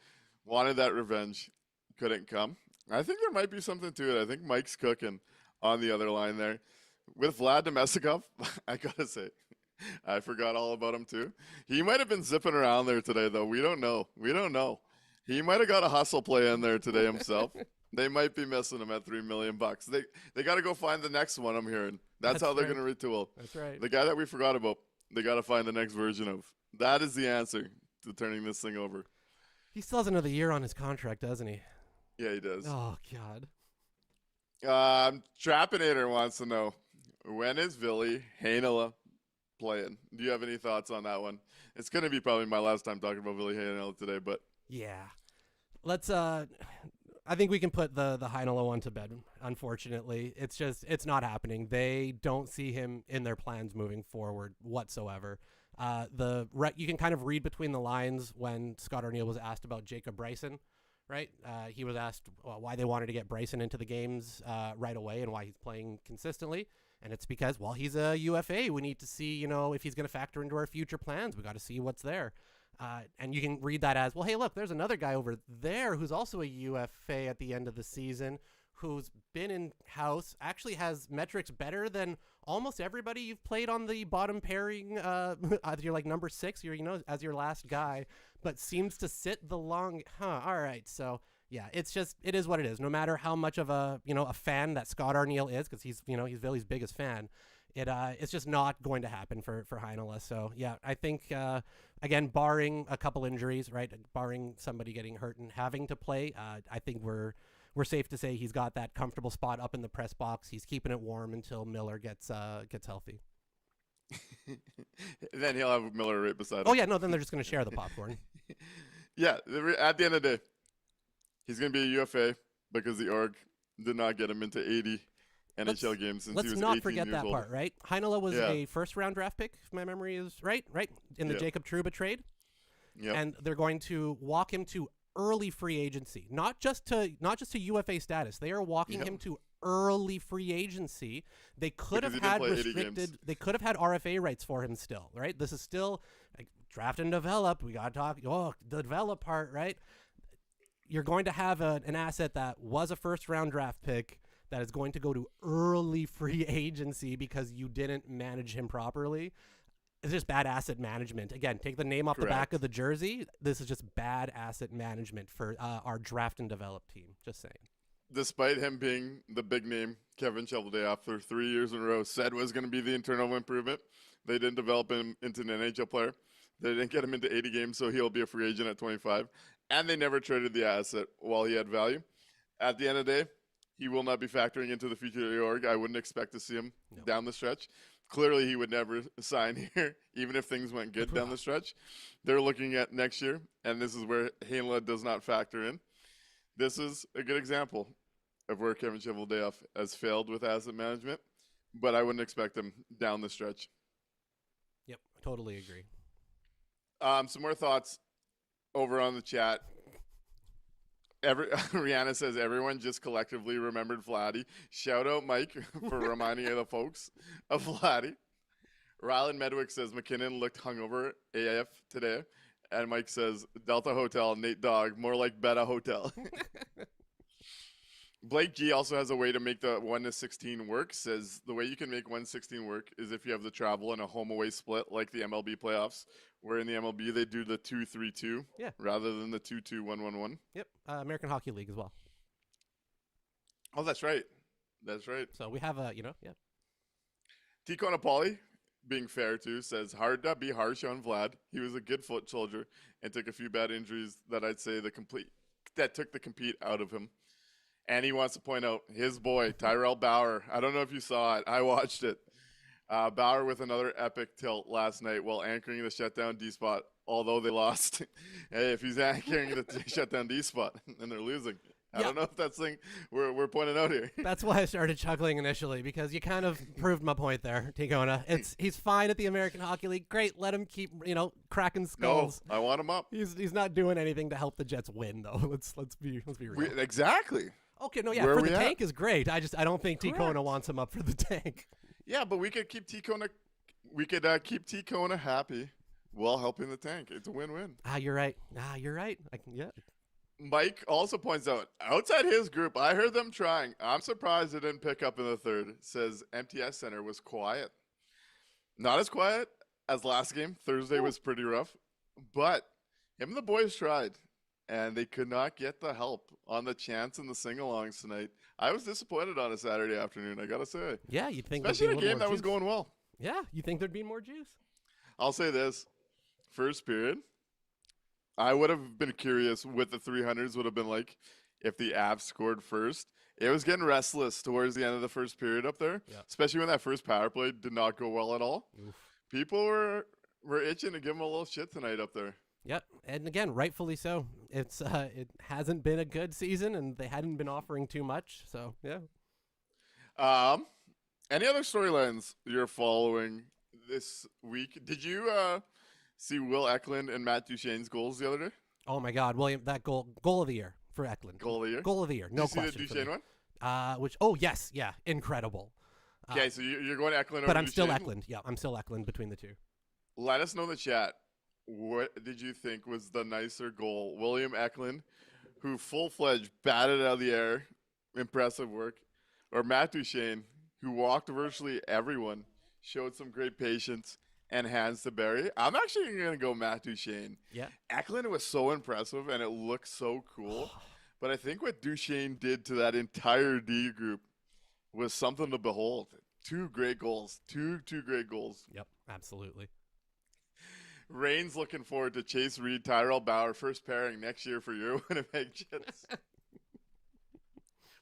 Wanted that revenge. Couldn't come. I think there might be something to it. I think Mike's cooking on the other line there. With Vlad Nemestikov, I got to say, I forgot all about him too. He might have been zipping around there today, though. We don't know. He might have got a hustle play in there today himself. They might be missing him at $3 million. They got to go find the next one, I'm hearing. That's how they're going to retool. That's right. The guy that we forgot about, they got to find the next version of. That is the answer to turning this thing over. He still has another year on his contract, doesn't he? Yeah, he does. Oh, God. Trappinator wants to know, when is Ville Heinola playing? Do you have any thoughts on that one? It's going to be probably my last time talking about Ville Heinola today, but yeah. Let's I think we can put the Heinola one to bed. Unfortunately, it's not happening. They don't see him in their plans moving forward whatsoever. You can kind of read between the lines when Scott O'Neill was asked about Jacob Bryson. Right? He was asked why they wanted to get Bryson into the games right away and why he's playing consistently. And it's because, he's a UFA. We need to see, if he's going to factor into our future plans. We got to see what's there. And you can read that as, hey, look, there's another guy over there who's also a UFA at the end of the season who's been in-house, actually has metrics better than almost everybody you've played on the bottom pairing. You're like number 6, as your last guy. but seems to sit the long. All right, so yeah, it is what it is. No matter how much of a fan that Scott Arniel is, because he's Vili's biggest fan, it's just not going to happen for Heinola. So yeah, I think again, barring a couple injuries, right, barring somebody getting hurt and having to play, I think we're safe to say he's got that comfortable spot up in the press box. He's keeping it warm until Miller gets healthy. Then he'll have Miller right beside him. Oh yeah, no, then they're just going to share the popcorn. Yeah, at the end of the day, he's going to be a UFA because the org did not get him into 80 NHL games since he was 18 years old. Let's not forget that part, right? Heinola was a first-round draft pick, if my memory is right, in the Jacob Trouba trade. Yeah. And they're going to walk him to early free agency, not just to UFA status. They are walking him to early free agency. They could have had restricted. They could have had RFA rights for him still, right? This is still like, draft and develop. We got to talk. The develop part, right? You're going to have an asset that was a first-round draft pick that is going to go to early free agency because you didn't manage him properly. It's just bad asset management. Again, take the name off the back of the jersey. This is just bad asset management for our draft and develop team. Just saying. Despite him being the big name, Kevin Cheveldayoff for 3 years in a row said was going to be the internal improvement. They didn't develop him into an NHL player. They didn't get him into 80 games, so he'll be a free agent at 25. And they never traded the asset while he had value. At the end of the day, he will not be factoring into the future of the org. I wouldn't expect to see him down the stretch. Clearly, he would never sign here, even if things went good down the stretch. They're looking at next year, and this is where Heinola does not factor in. This is a good example of where Kevin Cheveldayoff has failed with asset management, but I wouldn't expect him down the stretch. Yep, totally agree. Some more thoughts over on the chat. Rihanna says everyone just collectively remembered Vladdy. Shout out Mike for reminding the folks of Vladdy. Rylan Medwick says McKinnon looked hungover AF today. And Mike says Delta Hotel, Nate Dogg, more like Beta Hotel. Blake G also has a way to make the 1-16 work. Says the way you can make 1-16 work is if you have the travel and a home away split like the MLB playoffs, where in the MLB they do the 2-3-2 rather than the 2-2-1-1-1. Yep, American Hockey League as well. Oh, that's right. That's right. So we have Tico Napoli, being fair too, says hard to be harsh on Vlad. He was a good foot soldier and took a few bad injuries that I'd say took the compete out of him. And he wants to point out his boy, Tyrell Bauer. I don't know if you saw it. I watched it. Bauer with another epic tilt last night while anchoring the shutdown D spot, although they lost. Hey, if he's anchoring the shutdown D spot and they're losing. I don't know if that's thing we're pointing out here. That's why I started chuckling initially, because you kind of proved my point there, Ticona. He's fine at the American Hockey League. Great, let him keep cracking skulls. No, I want him up. He's not doing anything to help the Jets win though. Let's be real. Exactly. Okay, no, yeah, for the tank is great. I don't think Ticona wants him up for the tank. Yeah, but we could keep Ticona. Keep Ticona happy while helping the tank. It's a win-win. You're right. Mike also points out, outside his group, I heard them trying. I'm surprised they didn't pick up in the third. Says MTS Center was quiet. Not as quiet as last game. Thursday was pretty rough. But him and the boys tried, and they could not get the help on the chance and the sing-alongs tonight. I was disappointed on a Saturday afternoon, I got to say. Yeah, you'd think especially in a game that was going well. Yeah, you think there'd be more juice? I'll say this. First period, I would have been curious what the 300s would have been like if the Avs scored first. It was getting restless towards the end of the first period up there, especially when that first power play did not go well at all. Oof. People were itching to give them a little shit tonight up there. Yep, and again, rightfully so. It hasn't been a good season, and they hadn't been offering too much. So yeah. Any other storylines you're following this week? Did you see Will Eklund and Matt Duchene's goals the other day? Oh my God, William! That goal of the year for Eklund. Goal of the year. Goal of the year. No question. Did you see the Duchene one? Yes, incredible. Okay, so you're going to Eklund, but I'm still Eklund. Yeah, I'm still Eklund between the two. Let us know in the chat. What did you think was the nicer goal? William Eklund, who full-fledged batted out of the air, impressive work, or Matt Duchene, who walked virtually everyone, showed some great patience, and hands to Barry. I'm actually going to go Matt Duchene. Yeah. Eklund was so impressive, and it looked so cool. But I think what Duchene did to that entire D group was something to behold. Two great goals. Two great goals. Yep, absolutely. Rain's looking forward to Chase Reed, Tyrell Bauer, first pairing next year for your Winnipeg Jets.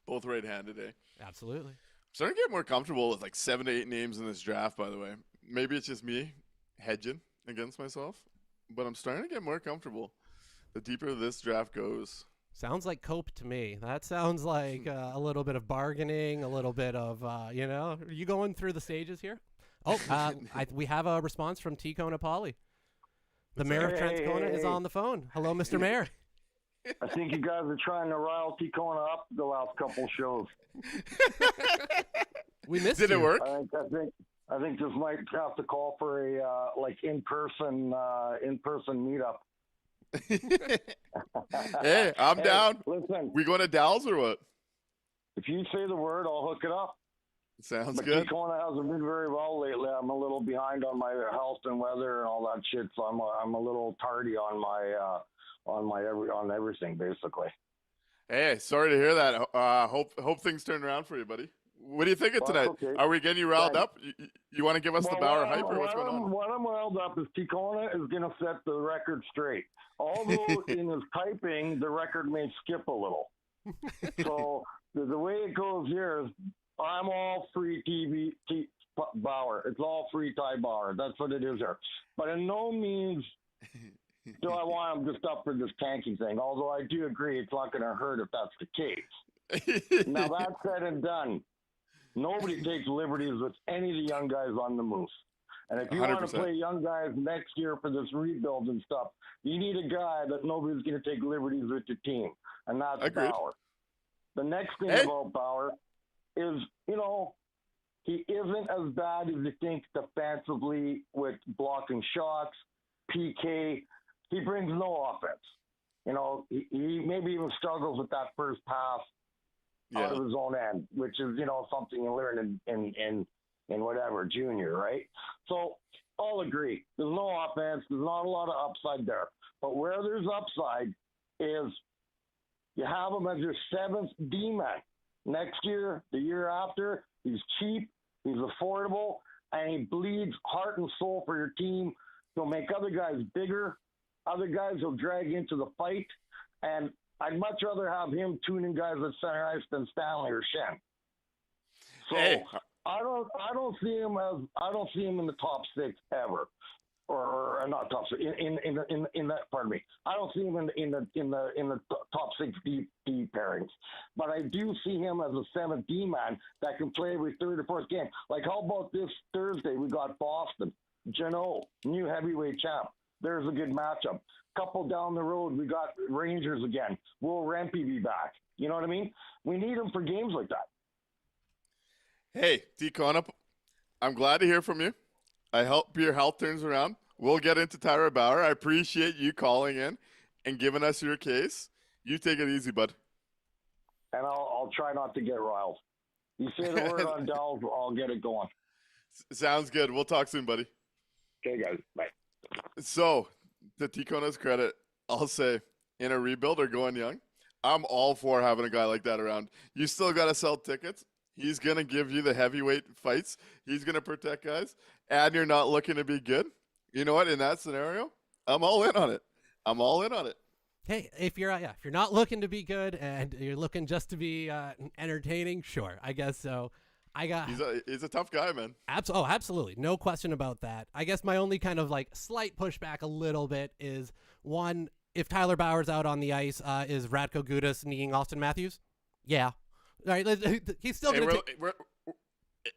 Both right-handed, eh? Absolutely. I'm starting to get more comfortable with like 7 to 8 names in this draft, by the way. Maybe it's just me hedging against myself, but I'm starting to get more comfortable the deeper this draft goes. Sounds like cope to me. That sounds like a little bit of bargaining, a little bit of, are you going through the stages here? Oh, we have a response from T. Kona Polly. The mayor of Transcona is on the phone. Hello, Mr. Mayor. I think you guys are trying to rile T. Kona up the last couple shows. We missed Did you. it work? I think this might have to call for a in-person meetup. Hey, I'm down. Listen, We going to Dallas or what? if you say the word, I'll hook it up. Sounds But good. T. Kona hasn't been very well lately. I'm a little behind on my health and weather and all that shit, so I'm a little tardy on everything basically. Hey, sorry to hear that. Hope things turn around for you, buddy. What are you thinking Well, tonight? okay. Are we getting you riled Thanks. up? You want to give us the Bauer hype or what's going on? What I'm riled up is T. Kona is going to set the record straight. Although in his typing, the record may skip a little. So the way it goes here is I'm all free Bauer. It's all free Ty Bauer. That's what it is here. But in no means do I want him just up for this tanking thing. Although I do agree it's not going to hurt if that's the case. Now that said and done, nobody takes liberties with any of the young guys on the Moose. And if you want 100%. to play young guys next year for this rebuild and stuff, you need a guy that nobody's going to take liberties with your team. And that's Agreed. Bauer. The next thing Hey. about Bauer is, he isn't as bad as you think defensively with blocking shots, PK. He brings no offense. He maybe even struggles with that first pass out of his own end, which is, something you learn in whatever, junior, right? So I'll agree. There's no offense. There's not a lot of upside there. But where there's upside is you have him as your 7th D-man. Next year, the year after, he's cheap, he's affordable, and he bleeds heart and soul for your team. He'll make other guys bigger. Other guys will drag into the fight. And I'd much rather have him tuning guys at center ice than Stanley or Shen. So Hey. I don't see him in the top 6 ever, or not top 6 in that. Pardon me. I don't see him in the top 6 D pairings, but I do see him as a 7th D man that can play every 3rd or 4th game. Like how about this Thursday? We got Boston, Jeannot, new heavyweight champ. There's a good matchup. Couple down the road, we got Rangers again. Will Rempe be back? You know what I mean? We need him for games like that. Hey, T. Kona, I'm glad to hear from you. I hope your health turns around. We'll get into Tyra Bauer. I appreciate you calling in and giving us your case. You take it easy, bud. And I'll try not to get riled. You say the word on Dallas, I'll get it going. Sounds good. We'll talk soon, buddy. Okay, guys. Bye. So, to T. Kona's credit, I'll say, in a rebuild or going young, I'm all for having a guy like that around. You still got to sell tickets. He's going to give you the heavyweight fights. He's going to protect guys. And you're not looking to be good. You know what? In that scenario, I'm all in on it. Hey, if you're not looking to be good and you're looking just to be entertaining, sure, I guess so. He's a tough guy, man. Absolutely. No question about that. I guess my only kind of slight pushback a little bit is, one, if Tyler Bauer's out on the ice, is Radko Gudas needing Austin Matthews? Yeah. All right, he's still going to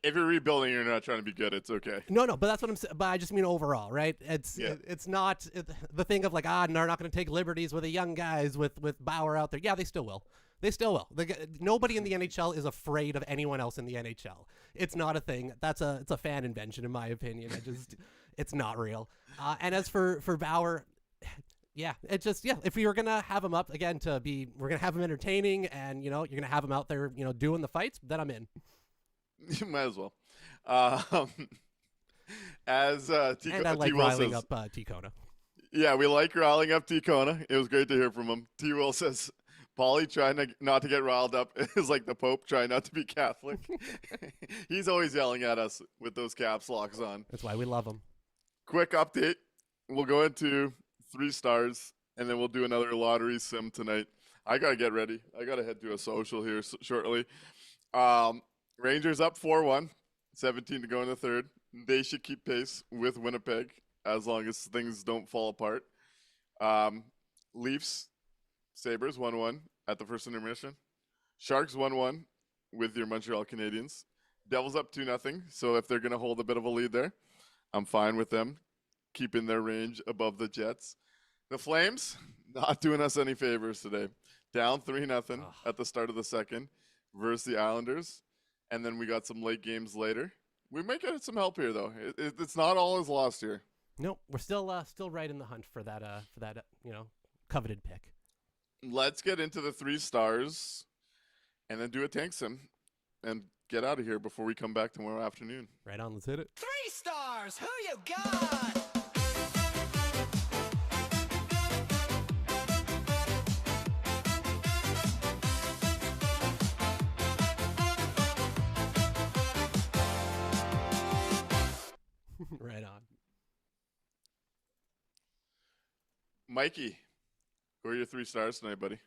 if you're rebuilding, you're not trying to be good. It's okay. No, but that's what I'm saying. But I just mean overall, right? It's not the thing of they're not going to take liberties with the young guys with Bauer out there. Yeah, they still will. Nobody in the NHL is afraid of anyone else in the NHL. It's not a thing. It's a fan invention, in my opinion. It's not real. And as for Bauer, yeah, it's just, if we were going to have him up again we're going to have him entertaining and, you're going to have him out there, doing the fights, then I'm in. You might as well. As And I like T-Will riling says, up T-Kona. yeah, we like riling up T-Kona. It was great to hear from him. T-Will says, Paulie trying not to get riled up is like the Pope trying not to be Catholic. He's always yelling at us with those caps locks on. That's why we love him. Quick update. We'll go into 3 stars, and then we'll do another lottery sim tonight. I got to get ready. I got to head to a social here shortly. Rangers up 4-1, 17 to go in the third. They should keep pace with Winnipeg as long as things don't fall apart. Leafs, Sabres 1-1 at the first intermission. Sharks 1-1 with your Montreal Canadiens. Devils up 2-0, so if they're going to hold a bit of a lead there, I'm fine with them keeping their range above the Jets. The Flames, not doing us any favors today. Down 3-0 at the start of the second versus the Islanders. And then we got some late games later. We might get some help here, though. It's not all is lost here. Nope, we're still right in the hunt for that coveted pick. Let's get into the 3 stars and then do a tank sim and get out of here before we come back tomorrow afternoon. Right on, let's hit it. 3 stars, who you got? Right on. Mikey, who are your 3 stars tonight, buddy?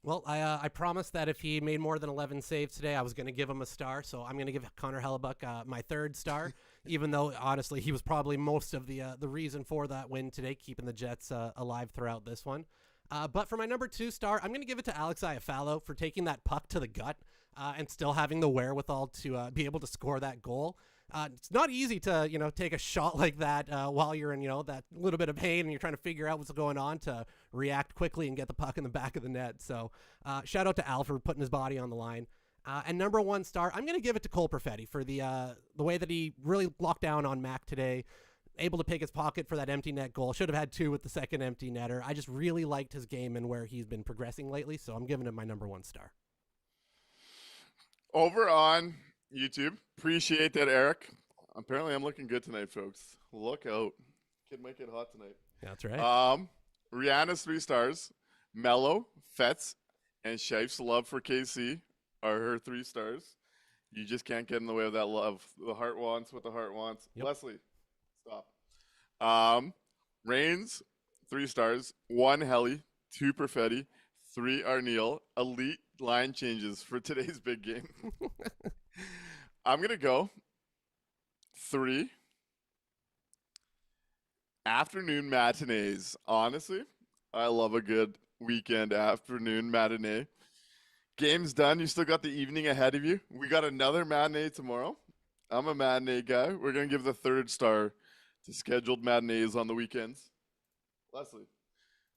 Well, I promised that if he made more than 11 saves today, I was going to give him a star. So I'm going to give Connor Hellebuck my 3rd star, even though, honestly, he was probably most of the reason for that win today, keeping the Jets alive throughout this one. But for my number 2 star, I'm going to give it to Alex Iafallo for taking that puck to the gut and still having the wherewithal to be able to score that goal. It's not easy to, take a shot like that while you're in, that little bit of pain and you're trying to figure out what's going on to react quickly and get the puck in the back of the net. So shout out to Al for putting his body on the line. And number 1 star, I'm going to give it to Cole Perfetti for the way that he really locked down on Mac today, able to pick his pocket for that empty net goal. Should have had 2 with the second empty netter. I just really liked his game and where he's been progressing lately, so I'm giving him my number 1 star. Over on YouTube, appreciate that, Eric. Apparently, I'm looking good tonight, folks. Look out. Kid might get hot tonight. Yeah, that's right. Rihanna's 3 stars. Mello, Fetz, and Shife's love for KC are her 3 stars. You just can't get in the way of that love. The heart wants what the heart wants. Yep. Leslie, stop. Reigns, 3 stars. 1 Helly, 2 Perfetti, 3 Arneal. Elite line changes for today's big game. I'm going to go 3 afternoon matinees. Honestly, I love a good weekend afternoon matinee. Game's done. You still got the evening ahead of you. We got another matinee tomorrow. I'm a matinee guy. We're going to give the 3rd star to scheduled matinees on the weekends. Leslie.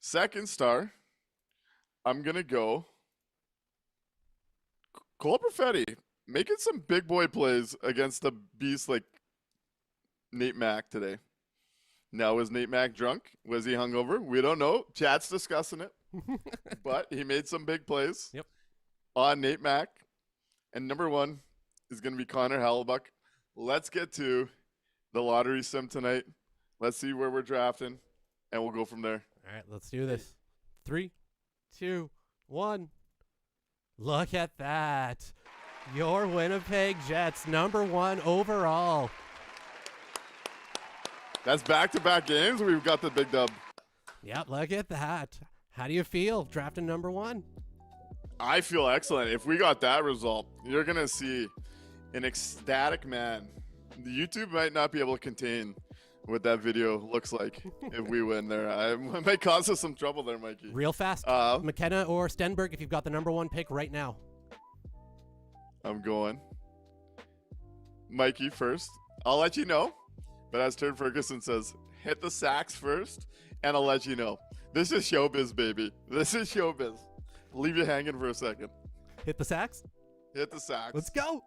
2nd star, I'm going to go Cole Perfetti, making some big boy plays against a beast like Nate Mack today. Now, was Nate Mack drunk? Was he hungover? We don't know. Chat's discussing it. But he made some big plays on Nate Mack. And number 1 is going to be Connor Hellebuck. Let's get to the lottery sim tonight. Let's see where we're drafting, and we'll go from there. All right, let's do this. 3, 2, 1. Look at that. Your Winnipeg Jets, number 1 overall. That's back-to-back games. We've got the big dub. Yep, look at that. How do you feel drafting number 1? I feel excellent. If we got that result, you're going to see an ecstatic man. The YouTube might not be able to contain what that video looks like if we win there. It might cause us some trouble there, Mikey. Real fast. McKenna or Stenberg, if you've got the number 1 pick right now. I'm going Mikey first. I'll let you know. But as Turd Ferguson says, hit the sacks first, and I'll let you know. This is showbiz, baby. This is showbiz. Leave you hanging for a second. Hit the sacks? Hit the sacks. Let's go.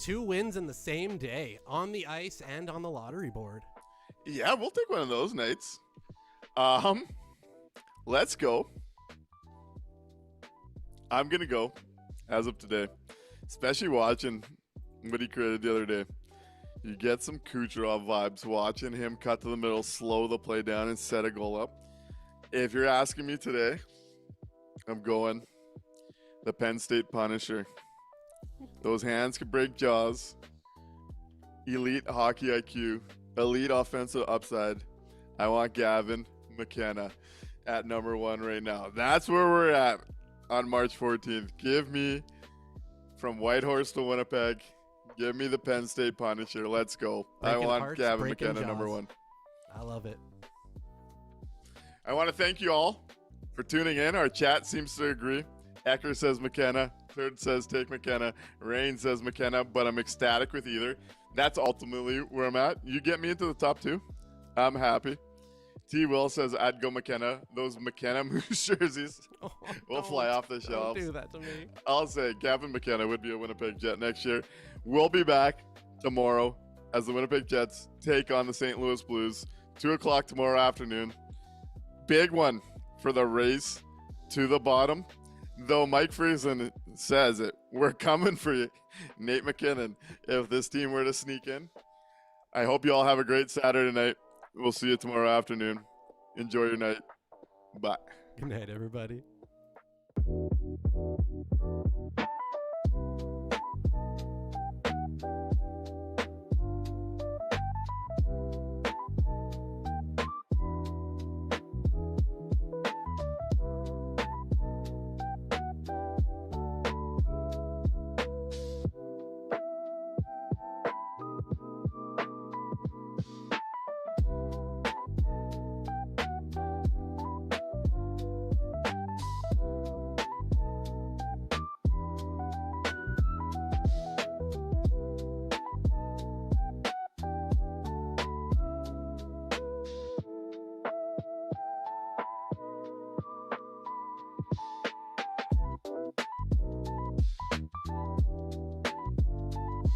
2 wins in the same day on the ice and on the lottery board. Yeah, we'll take one of those nights. Let's go. I'm going to go as of today, especially watching what he created the other day. You get some Kucherov vibes watching him cut to the middle, slow the play down, and set a goal up. If you're asking me today, I'm going the Penn State Punisher. Those hands can break jaws. Elite hockey IQ. Elite offensive upside. I want Gavin McKenna at number 1 right now. That's where we're at on March 14th. Give me from Whitehorse to Winnipeg. Give me the Penn State Punisher. Let's go. Breaking I want hearts, Gavin breaking McKenna number jaws. 1. I love it. I want to thank you all for tuning in. Our chat seems to agree. Ecker says McKenna. Third says take McKenna. Rain says McKenna, but I'm ecstatic with either. That's ultimately where I'm at. You get me into the top 2. I'm happy. T. Will says I'd go McKenna. Those McKenna Moose jerseys will fly off the shelves. Don't do that to me. I'll say Gavin McKenna would be a Winnipeg Jet next year. We'll be back tomorrow as the Winnipeg Jets take on the St. Louis Blues. 2 o'clock tomorrow afternoon. Big one for the race to the bottom. Though Mike Friesen says it, we're coming for you, Nate McKinnon, if this team were to sneak in. I hope you all have a great Saturday night. We'll see you tomorrow afternoon. Enjoy your night. Bye. Good night, everybody.